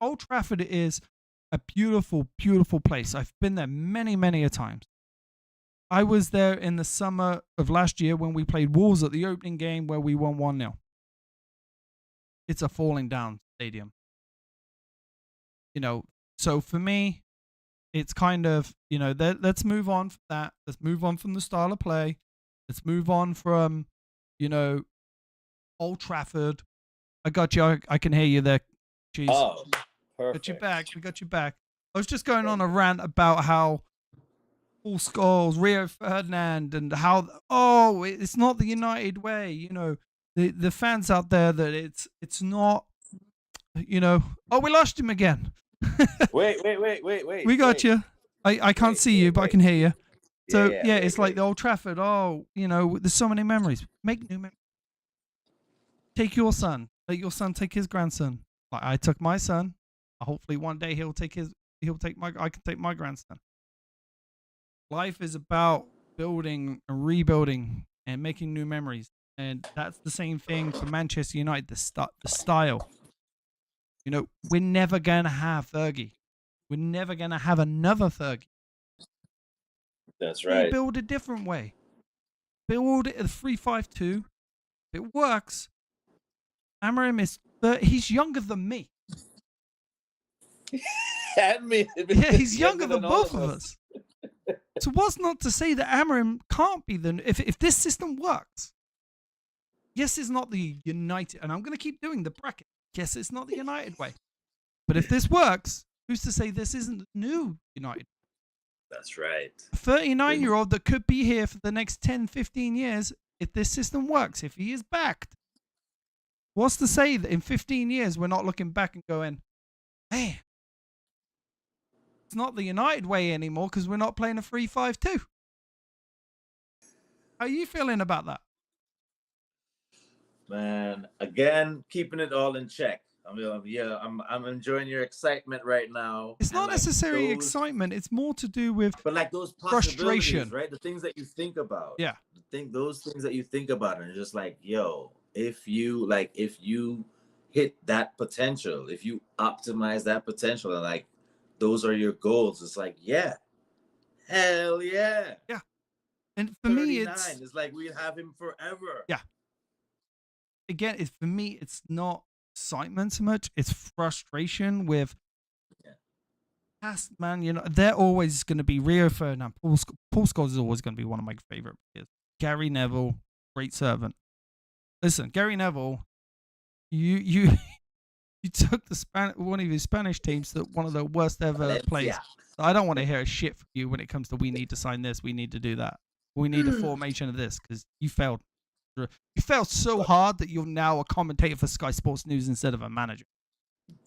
Speaker 1: Old Trafford is a beautiful, beautiful place. I've been there many, many a times. I was there in the summer of last year when we played Wolves at the opening game where we won 1-0. It's a falling down stadium. So for me, it's kind of, let's move on from that. Let's move on from the style of play. Let's move on from, Old Trafford. I got you. I can hear you there. Jeez.
Speaker 3: Oh, perfect.
Speaker 1: Got you back. We got you back. I was just going on a rant about how Paul Scholes, Rio Ferdinand, and how, it's not the United way. The fans out there that it's not, we lost him again.
Speaker 3: Wait.
Speaker 1: We got you. I can't see you, but I can hear you. So, it's like the Old Trafford. There's so many memories. Make new memories. Take your son. Let your son take his grandson. Like I took my son. Hopefully one day I can take my grandson. Life is about building and rebuilding and making new memories. And that's the same thing for Manchester United, the style. We're never going to have Fergie. We're never going to have another Fergie.
Speaker 3: That's right.
Speaker 1: We build a different way. Build it a 3-5-2. If it works, Amorim he's younger than me.
Speaker 3: And me.
Speaker 1: Yeah, he's younger than both of us. So what's not to say that Amorim can't be if this system works? Yes, it's not the United, and I'm going to keep doing the bracket. Yes, it's not the United way. But if this works, who's to say this isn't the new United?
Speaker 3: That's right.
Speaker 1: A 39-year-old that could be here for the next 10, 15 years if this system works, if he is backed. What's to say that in 15 years we're not looking back and going, hey, it's not the United way anymore because we're not playing a 3-5-2. How are you feeling about that?
Speaker 3: Man, again, keeping it all in check. I'm enjoying your excitement right now.
Speaker 1: It's not necessarily excitement. It's more to do with
Speaker 3: those
Speaker 1: frustration,
Speaker 3: right? The things that you think about.
Speaker 1: Yeah.
Speaker 3: Those things that you think about and just like, yo, if you hit that potential, if you optimize that potential and like those are your goals, it's like, yeah. Hell yeah.
Speaker 1: Yeah. And for me
Speaker 3: it's like we have him forever.
Speaker 1: Yeah. Again, for me, it's not excitement so much. It's frustration with past, man. They're always going to be Rio Ferdinand. Paul Scholes is always going to be one of my favorite players. Gary Neville, great servant. Listen, Gary Neville, you took one of your Spanish teams to one of the worst ever plays. So I don't want to hear a shit from you when it comes to we need to sign this, we need to do that, we need a formation of this because you failed. You failed so hard that you're now a commentator for Sky Sports News instead of a manager.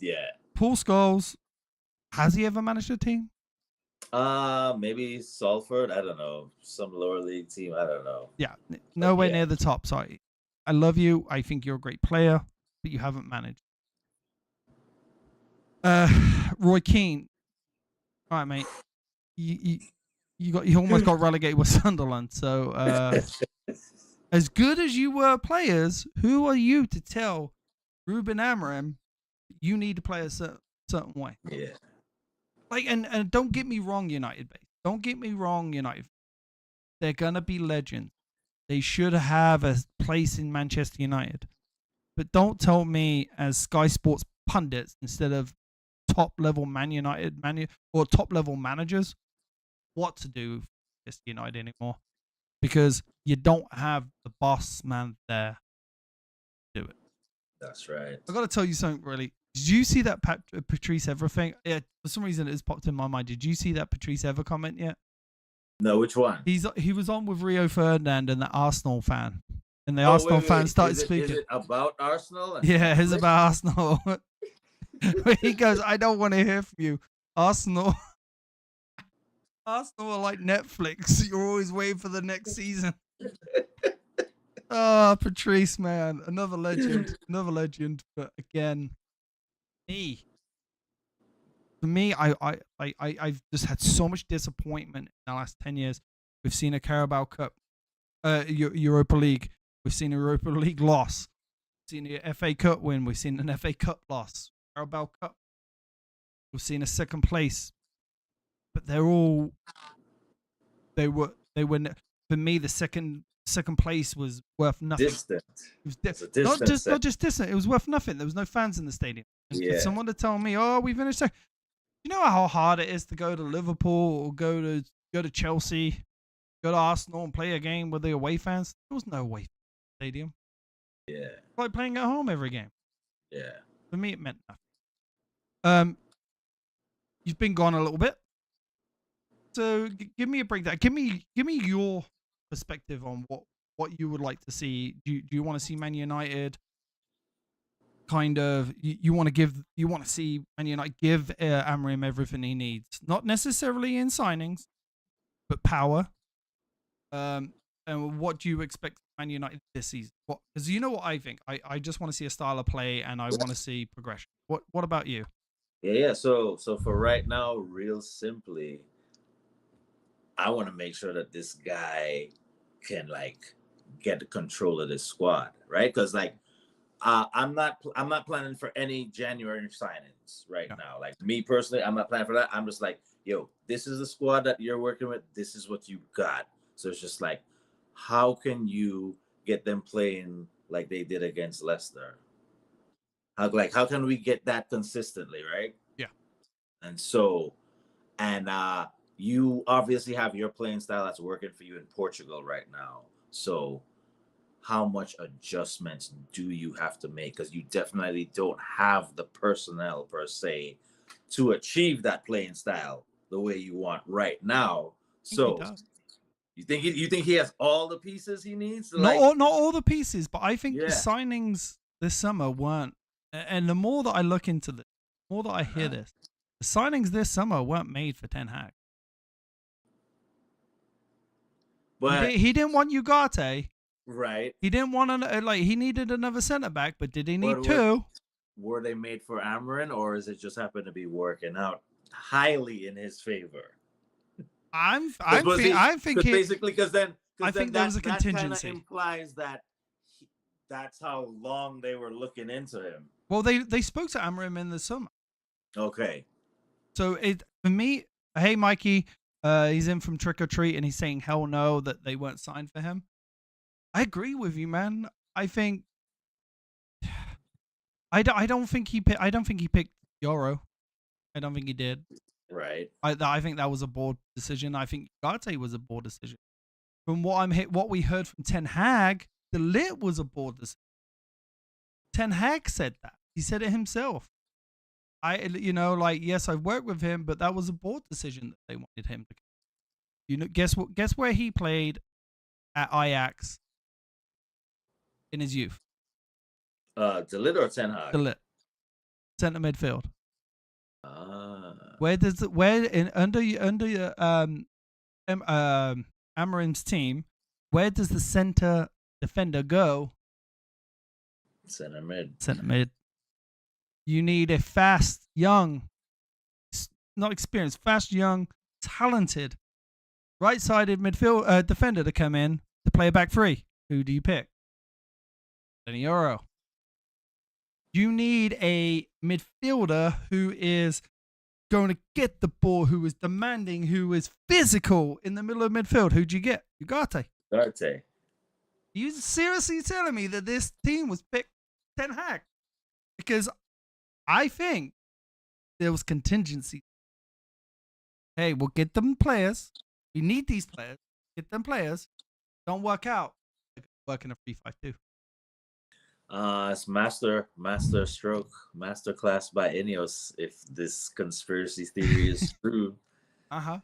Speaker 3: Yeah.
Speaker 1: Paul Scholes, has he ever managed a team?
Speaker 3: Maybe Salford. I don't know. Some lower league team. I don't know.
Speaker 1: Yeah, nowhere near the top. Sorry, I love you. I think you're a great player, but you haven't managed. Roy Keane. All right, mate. You almost got relegated with Sunderland. So, as good as you were players, who are you to tell Ruben Amorim you need to play a certain way?
Speaker 3: Yeah.
Speaker 1: Like, and don't get me wrong, United base. Don't get me wrong, United. They're gonna be legends. They should have a place in Manchester United. But don't tell me as Sky Sports pundits instead of top level Man United or top level managers what to do for Manchester United anymore. Because you don't have the boss man there.
Speaker 3: That's right.
Speaker 1: I got to tell you something really. Did you see that Patrice Evra thing? Yeah, for some reason it has popped in my mind. Did you see that Patrice Evra comment yet?
Speaker 3: No, which one?
Speaker 1: He was on with Rio Ferdinand and the Arsenal fan. And the
Speaker 3: Oh,
Speaker 1: Arsenal
Speaker 3: wait.
Speaker 1: fan started
Speaker 3: Is
Speaker 1: speaking.
Speaker 3: it about Arsenal?
Speaker 1: Yeah, it's about Arsenal. He goes, I don't want to hear from you. Arsenal are like Netflix. You're always waiting for the next season. Oh, Patrice, man. Another legend. Another legend. But again, for me, I've just had so much disappointment in the last 10 years. We've seen a Carabao Cup, Europa League. We've seen a Europa League loss. We've seen an FA Cup win. We've seen an FA Cup loss. Carabao Cup. We've seen a second place. But they were for me, the second place was worth nothing.
Speaker 3: Distant.
Speaker 1: It was not just distant. It was worth nothing. There was no fans in the stadium.
Speaker 3: Yeah.
Speaker 1: For someone to tell me, "Oh, we finished second," you know how hard it is to go to Liverpool or go to Chelsea, go to Arsenal and play a game with the away fans. There was no away stadium.
Speaker 3: Yeah.
Speaker 1: It's like playing at home every game.
Speaker 3: Yeah.
Speaker 1: For me, it meant nothing. You've been gone a little bit, so give me a breakdown. Give me your perspective on what you would like to see. Do you want to see Man United? Kind of, you want to see Man United give Amorim everything he needs, not necessarily in signings, but power. And what do you expect from Man United this season? Because you know what I think. I just want to see a style of play, and I want to see progression. What about you?
Speaker 3: Yeah. So for right now, real simply, I want to make sure that this guy can like get the control of this squad, right? Because like I'm not planning for any January signings right now. Like me personally, I'm not planning for that. I'm just like, yo, this is the squad that you're working with. This is what you got. So it's just like, how can you get them playing like they did against Leicester? How can we get that consistently, right?
Speaker 1: Yeah.
Speaker 3: And so, you obviously have your playing style that's working for you in Portugal right now. So how much adjustments do you have to make? Because you definitely don't have the personnel per se to achieve that playing style the way you want right now. So you think he has all the pieces he needs? To
Speaker 1: not all the pieces, but I think the signings this summer weren't. And the more that I look into this, the more that I hear this, the signings this summer weren't made for Ten Hag.
Speaker 3: But
Speaker 1: he didn't want Ugarte.
Speaker 3: Right.
Speaker 1: He didn't want he needed another center back, but did he need two?
Speaker 3: Were they made for Amorim, or is it just happened to be working out highly in his favor?
Speaker 1: I think
Speaker 3: basically because then
Speaker 1: there was a contingency.
Speaker 3: That implies that that's how long they were looking into him.
Speaker 1: Well, they spoke to Amorim in the summer.
Speaker 3: Okay.
Speaker 1: So for me, hey Mikey, he's in from Trick or Treat and he's saying hell no that they weren't signed for him. I agree with you, man. I think I don't think he picked Euro. I don't think he did.
Speaker 3: Right.
Speaker 1: I think that was a board decision. I think Ugarte was a board decision. From what we heard from Ten Hag, the lit was a board decision. Ten Hag said that. He said it himself. Yes, I've worked with him, but that was a board decision that they wanted him to. Guess where he played at Ajax in his youth?
Speaker 3: De Ligt or Ten Hag?
Speaker 1: De Ligt. Centre midfield. Under Amorim's team, where does the center defender go?
Speaker 3: Center mid.
Speaker 1: Center mid. You need a fast, young, not experienced, fast, young, talented, right-sided midfield defender to come in to play a back three. Who do you pick? Danny Euro. You need a midfielder who is going to get the ball, who is demanding, who is physical in the middle of midfield. Who'd you get? Ugarte.
Speaker 3: Ugarte.
Speaker 1: You seriously telling me that this team was picked Ten Hag? Because I think there was contingency. Hey, we'll get them players. We need these players. Get them players. Don't work out. Work in a 3-5-2.
Speaker 3: It's master stroke, master class by INEOS. If this conspiracy theory is true, I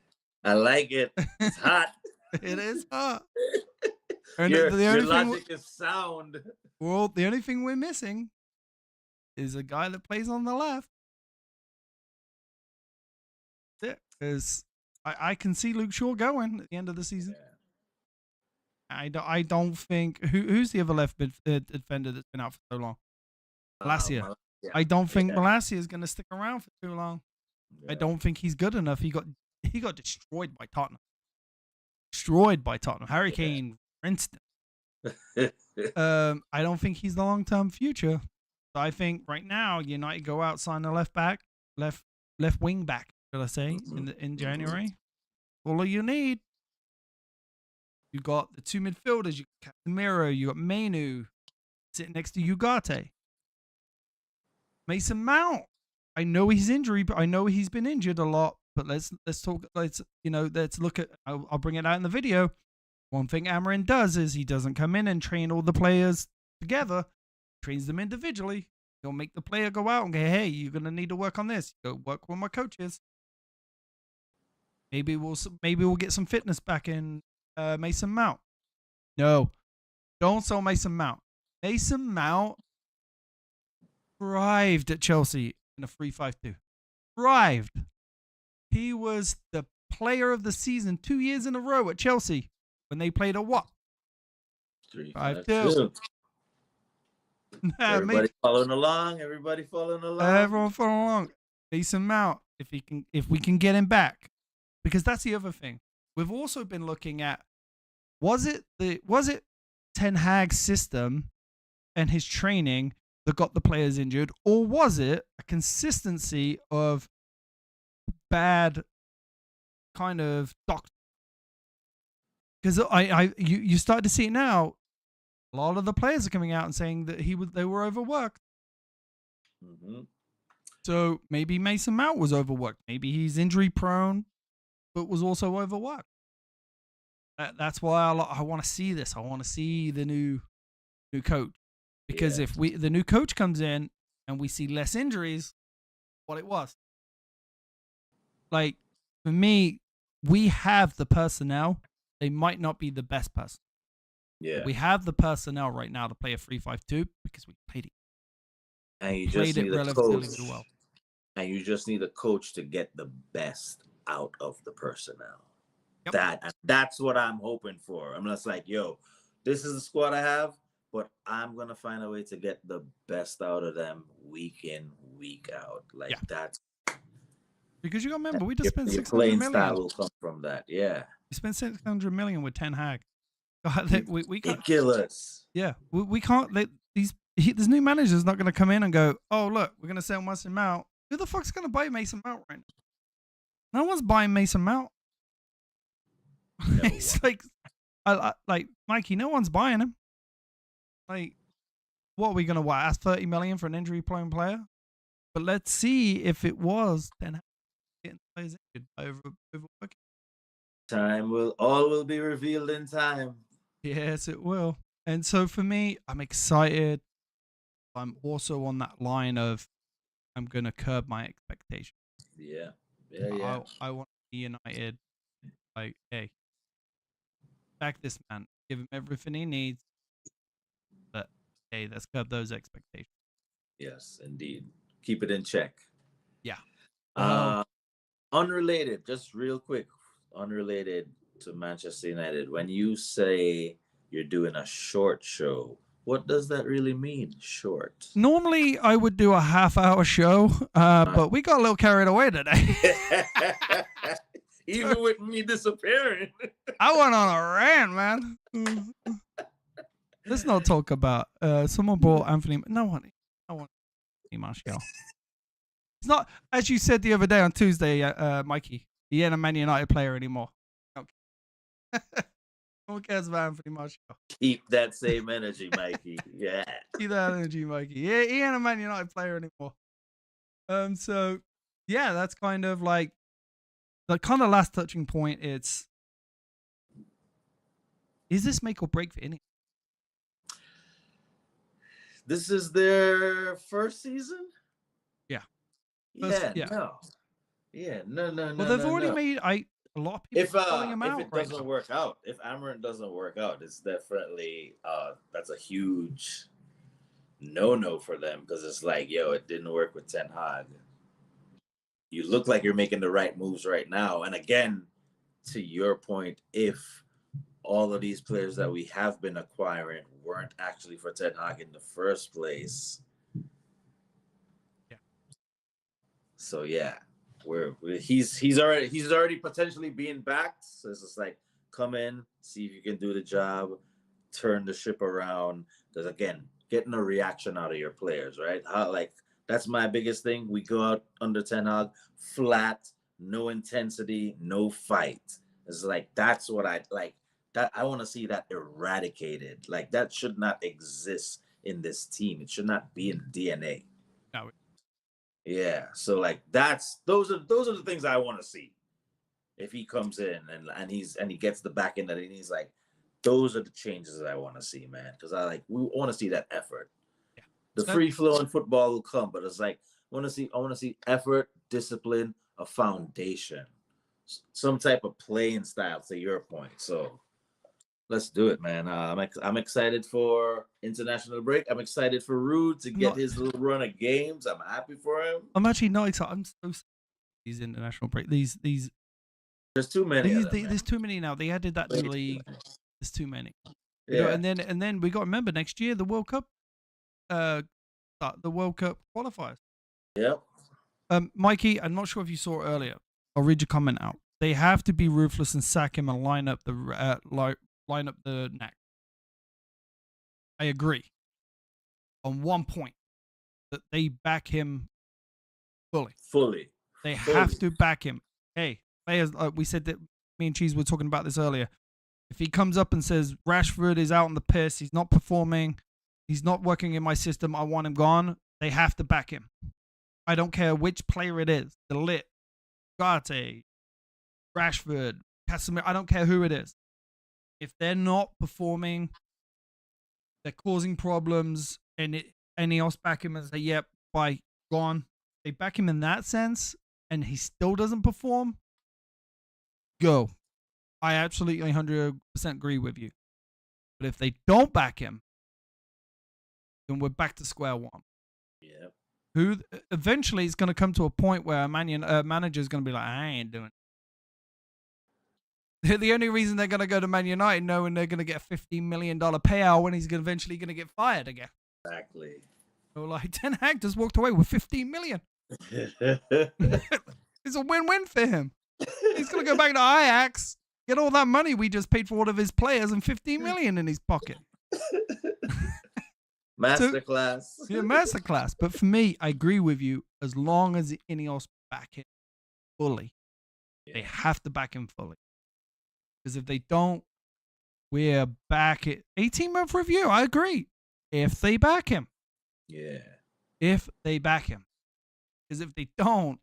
Speaker 3: like it. It's hot.
Speaker 1: It is hot. And
Speaker 3: Your
Speaker 1: the only
Speaker 3: logic is sound.
Speaker 1: Well, the only thing we're missing is a guy that plays on the left. That's it. Because I can see Luke Shaw going at the end of the season. Yeah. I don't think who's the other left defender that's been out for so long? 𝙈𝙊𝙍𝙀. I don't think 𝙈𝙊𝙍𝙀 is going to stick around for too long. I don't think he's good enough. He got destroyed by Tottenham. Harry Kane, for instance. I don't think he's the long-term future. So I think right now United go out, sign a left wing back, shall I say, in January. All you need. You got the two midfielders. You got Casemiro. You got Mainoo sitting next to Ugarte. Mason Mount. I know he's been injured a lot. But let's look at. I'll bring it out in the video. One thing Amorim does is he doesn't come in and train all the players together. He trains them individually. He'll make the player go out and go, "Hey, you're gonna need to work on this. Go work with my coaches." Maybe we'll get some fitness back in Mason Mount. No, don't sell Mason Mount. Mason Mount thrived at Chelsea in a 3-5-2. Thrived. He was the player of the season 2 years in a row at Chelsea when they played a what?
Speaker 3: 3-5-2. Everybody following along. Everyone following along.
Speaker 1: Mason Mount, if we can get him back, because that's the other thing. We've also been looking at was it Ten Hag's system and his training that got the players injured, or was it a consistency of bad kind of doctor? Because you start to see it now. A lot of the players are coming out and saying that they were overworked. So maybe Mason Mount was overworked. Maybe he's injury prone, but was also overworked. That's why I want to see this. I want to see the new coach, because if the new coach comes in and we see less injuries, what it was. Like, for me, we have the personnel. They might not be the best person.
Speaker 3: Yeah.
Speaker 1: We have the personnel right now to play a 3-5-2 because we played it.
Speaker 3: And you just need a coach. Well. And you just need a coach to get the best out of the personnel. Yep. That's what I'm hoping for. I'm just like, yo, this is the squad I have, but I'm going to find a way to get the best out of them week in, week out. Like, that's...
Speaker 1: Because you got to remember, we just spent 600
Speaker 3: million.
Speaker 1: million.
Speaker 3: Style will come from that, yeah.
Speaker 1: We spent 600 million with Ten Hag. We
Speaker 3: ridiculous.
Speaker 1: Yeah, we can't. This new manager's not going to come in and go, "Oh, look, we're going to sell Mason Mount." Who the fuck's going to buy Mason Mount right now? No one's buying Mason Mount. No it's like Mikey. No one's buying him. Like, what are we going to ask 30 million for an injury-prone player? But let's see if it was Ten Hag getting players injured overworking.
Speaker 3: Time will be revealed in time.
Speaker 1: Yes, it will. And so for me, I'm excited. I'm also on that line of I'm gonna curb my expectations.
Speaker 3: Yeah.
Speaker 1: I want to be United. Like, hey, back this man, give him everything he needs. But hey, let's curb those expectations.
Speaker 3: Yes, indeed. Keep it in check.
Speaker 1: Yeah.
Speaker 3: Unrelated, just real quick. Unrelated to Manchester United, when you say you're doing a short show, what does that really mean, short?
Speaker 1: Normally I would do a half-hour show, but we got a little carried away today.
Speaker 3: Even with me disappearing.
Speaker 1: I went on a rant, man. Let's not talk about someone bought Anthony. No one Martial. It's not, as you said the other day on Tuesday, Mikey. He ain't a Man United player anymore. Okay. No one cares about Anthony Martial.
Speaker 3: Keep that same energy, Mikey. Yeah.
Speaker 1: Keep that energy, Mikey. Yeah, he ain't a Man United player anymore. So yeah, that's kind of like the kind of last touching point. Is this make or break for INEOS?
Speaker 3: This is their first season.
Speaker 1: Yeah.
Speaker 3: Yeah.
Speaker 1: Yeah.
Speaker 3: No. Yeah. No.
Speaker 1: Well, they've already made a lot of people calling him out.
Speaker 3: If it doesn't work out, if Amorim doesn't work out, it's definitely that's a huge no for them, because it's like, yo, it didn't work with Ten Hag. You look like you're making the right moves right now, and again, to your point, if all of these players that we have been acquiring weren't actually for Ten Hag in the first place.
Speaker 1: Yeah.
Speaker 3: So yeah, he's already potentially being backed. So it's just like, come in, see if you can do the job, turn the ship around. Because again, getting a reaction out of your players, right? That's my biggest thing. We go out under Ten Hag flat, no intensity, no fight. It's like, that's what I like. That I want to see that eradicated. Like, that should not exist in this team. It should not be in DNA.
Speaker 1: No.
Speaker 3: Yeah. So like, those are the things I want to see. If he comes in and he gets the back end that he needs, like, those are the changes that I want to see, man. Because we want to see that effort. Yeah. The free flowing football will come, but it's like, I want to see effort, discipline, a foundation, some type of playing style, to your point. So let's do it, man. I'm excited for international break. I'm excited for RUUD to get his little run of games. I'm happy for him.
Speaker 1: I'm actually not excited. I'm so excited. These international break. These.
Speaker 3: There's too many.
Speaker 1: There's too many now. They added that new league. There's too many. Yeah. You know, and then we got to remember, next year the World Cup, the World Cup qualifiers.
Speaker 3: Yep.
Speaker 1: Mikey, I'm not sure if you saw it earlier. I'll read your comment out. They have to be ruthless and sack him and line up the neck. I agree. On one point, that they back him fully. They have to back him. Hey, players, we said that, me and Cheese were talking about this earlier. If he comes up and says Rashford is out on the piss, he's not performing, he's not working in my system, I want him gone, they have to back him. I don't care which player it is. De Ligt, Ugarte, Rashford, Casemiro, I don't care who it is. If they're not performing, they're causing problems, and INEOS back him and say, yep, bye, gone. They back him in that sense, and he still doesn't perform, go. I absolutely 100% agree with you. But if they don't back him, then we're back to square one. Yeah. Eventually it's going to come to a point where a manager is going to be like, I ain't doing it. The only reason they're going to go to Man United knowing they're going to get a $15 million payout when he's eventually going to get fired again.
Speaker 3: Exactly.
Speaker 1: So like, Ten Hag just walked away with $15 million. It's a win-win for him. He's going to go back to Ajax, get all that money we just paid for all of his players, and $15 million in his pocket.
Speaker 3: Masterclass.
Speaker 1: Yeah, masterclass. But for me, I agree with you. As long as the INEOS back him fully, they have to back him fully. Because if they don't, we're back at 18-month review. I agree. If they back him.
Speaker 3: Yeah.
Speaker 1: If they back him. Because if they don't,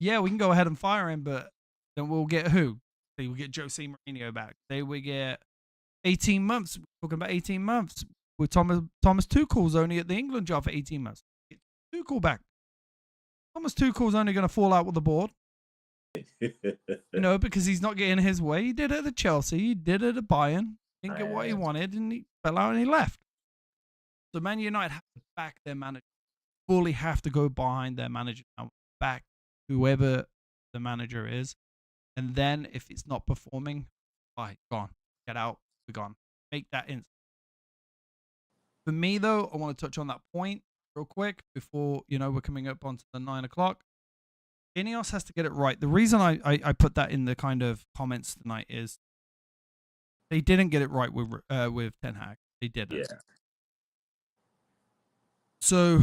Speaker 1: yeah, we can go ahead and fire him, but then we'll get who? They will get Jose Mourinho back. They will get 18 months. We're talking about 18 months. With Thomas Tuchel's only at the England job for 18 months. Get Tuchel back. Thomas Tuchel's only going to fall out with the board. Because he's not getting his way. He did it at Chelsea. He did it at Bayern. Didn't get what he wanted, and he fell out and he left. So Man United have to back their manager. Fully have to go behind their manager now. Back whoever the manager is. And then if it's not performing, bye, gone. Get out. We're gone. Make that instant. For me, though, I want to touch on that point real quick before, we're coming up onto the 9 o'clock. INEOS has to get it right. The reason I put that in the kind of comments tonight is they didn't get it right with Ten Hag. They didn't. Yeah. So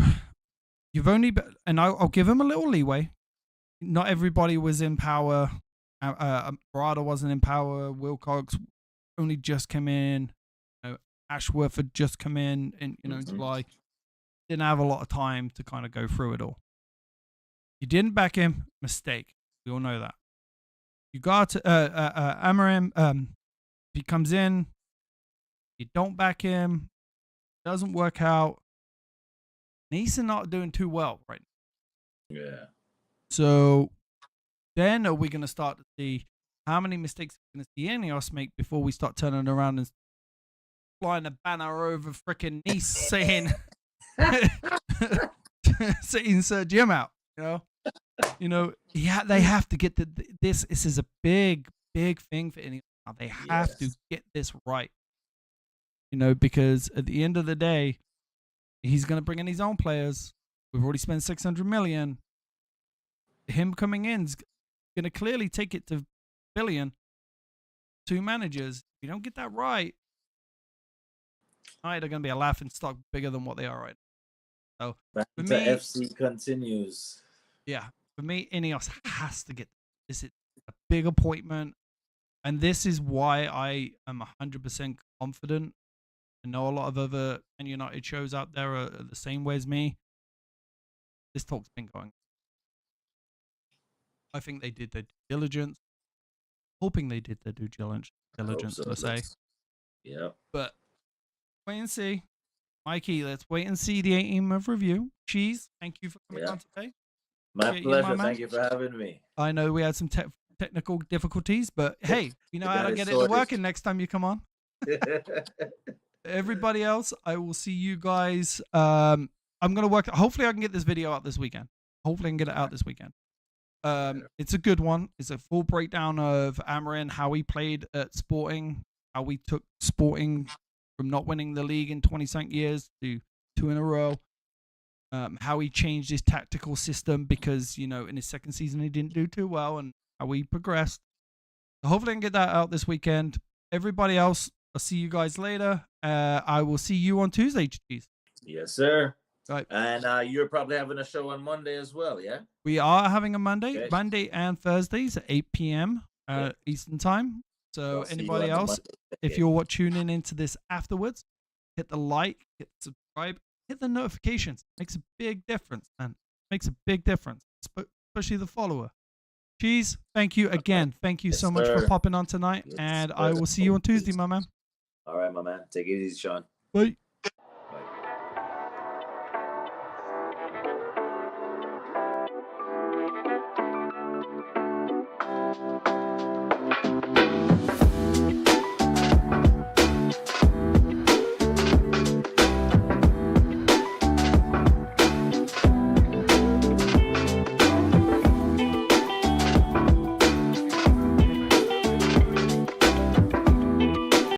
Speaker 1: you've only and I'll give him a little leeway. Not everybody was in power. Barada wasn't in power. Wilcox only just came in. Ashworth had just come in July. Didn't have a lot of time to kind of go through it all. You didn't back him, mistake. We all know that. You got Amorim. He comes in. You don't back him. Doesn't work out. Nice are not doing too well right now.
Speaker 3: Yeah.
Speaker 1: So then are we going to start to see how many mistakes we're going to see INEOS make before we start turning around and flying a banner over freaking Nice saying, saying Sir Jim out, yeah, they have to get this is a big thing for INEOS. They have to get this right, because at the end of the day, he's going to bring in his own players. We've already spent 600 million. Him coming in is going to clearly take it to billion. 2 managers. If you don't get that right, they're going to be a laughing stock bigger than what they are right now. So
Speaker 3: Back
Speaker 1: for
Speaker 3: to
Speaker 1: me,
Speaker 3: FC continues.
Speaker 1: Yeah, for me, INEOS has to get this. Is a big appointment, and this is why I am 100% confident. I know a lot of other Man United shows out there are the same way as me. This talk's been going. I think they did their due diligence. Hoping they did their due diligence,
Speaker 3: So,
Speaker 1: let's say.
Speaker 3: Yeah.
Speaker 1: But wait and see. Mikey, let's wait and see the 18-month review. Cheese, thank you for coming on today.
Speaker 3: My pleasure. Thank you for having me.
Speaker 1: I know we had some technical difficulties, but hey, you know how to get it working next time you come on. Everybody else, I will see you guys. I'm going to work. Hopefully I can get this video out this weekend. Hopefully I can get it out this weekend. It's a good one. It's a full breakdown of Amorim, how he played at Sporting, how we took Sporting from not winning the league in 20-something years to 2 in a row. How he changed his tactical system because, in his second season he didn't do too well, and how he progressed. So hopefully I can get that out this weekend. Everybody else, I'll see you guys later. I will see you on Tuesday, Cheese.
Speaker 3: Yes, sir.
Speaker 1: Right.
Speaker 3: And you're probably having a show on Monday as well, yeah?
Speaker 1: We are having a Monday.
Speaker 3: Okay.
Speaker 1: Monday and Thursdays at 8 p.m. Eastern time. So anybody else, if you're tuning into this afterwards, hit the like, hit the subscribe, hit the notifications. Makes a big difference, man. Makes a big difference, especially the follower. Cheese, thank you again. Thank you so much for popping on tonight. And I will see you on Tuesday, my man.
Speaker 3: All right, my man. Take it easy, Sean.
Speaker 1: Bye.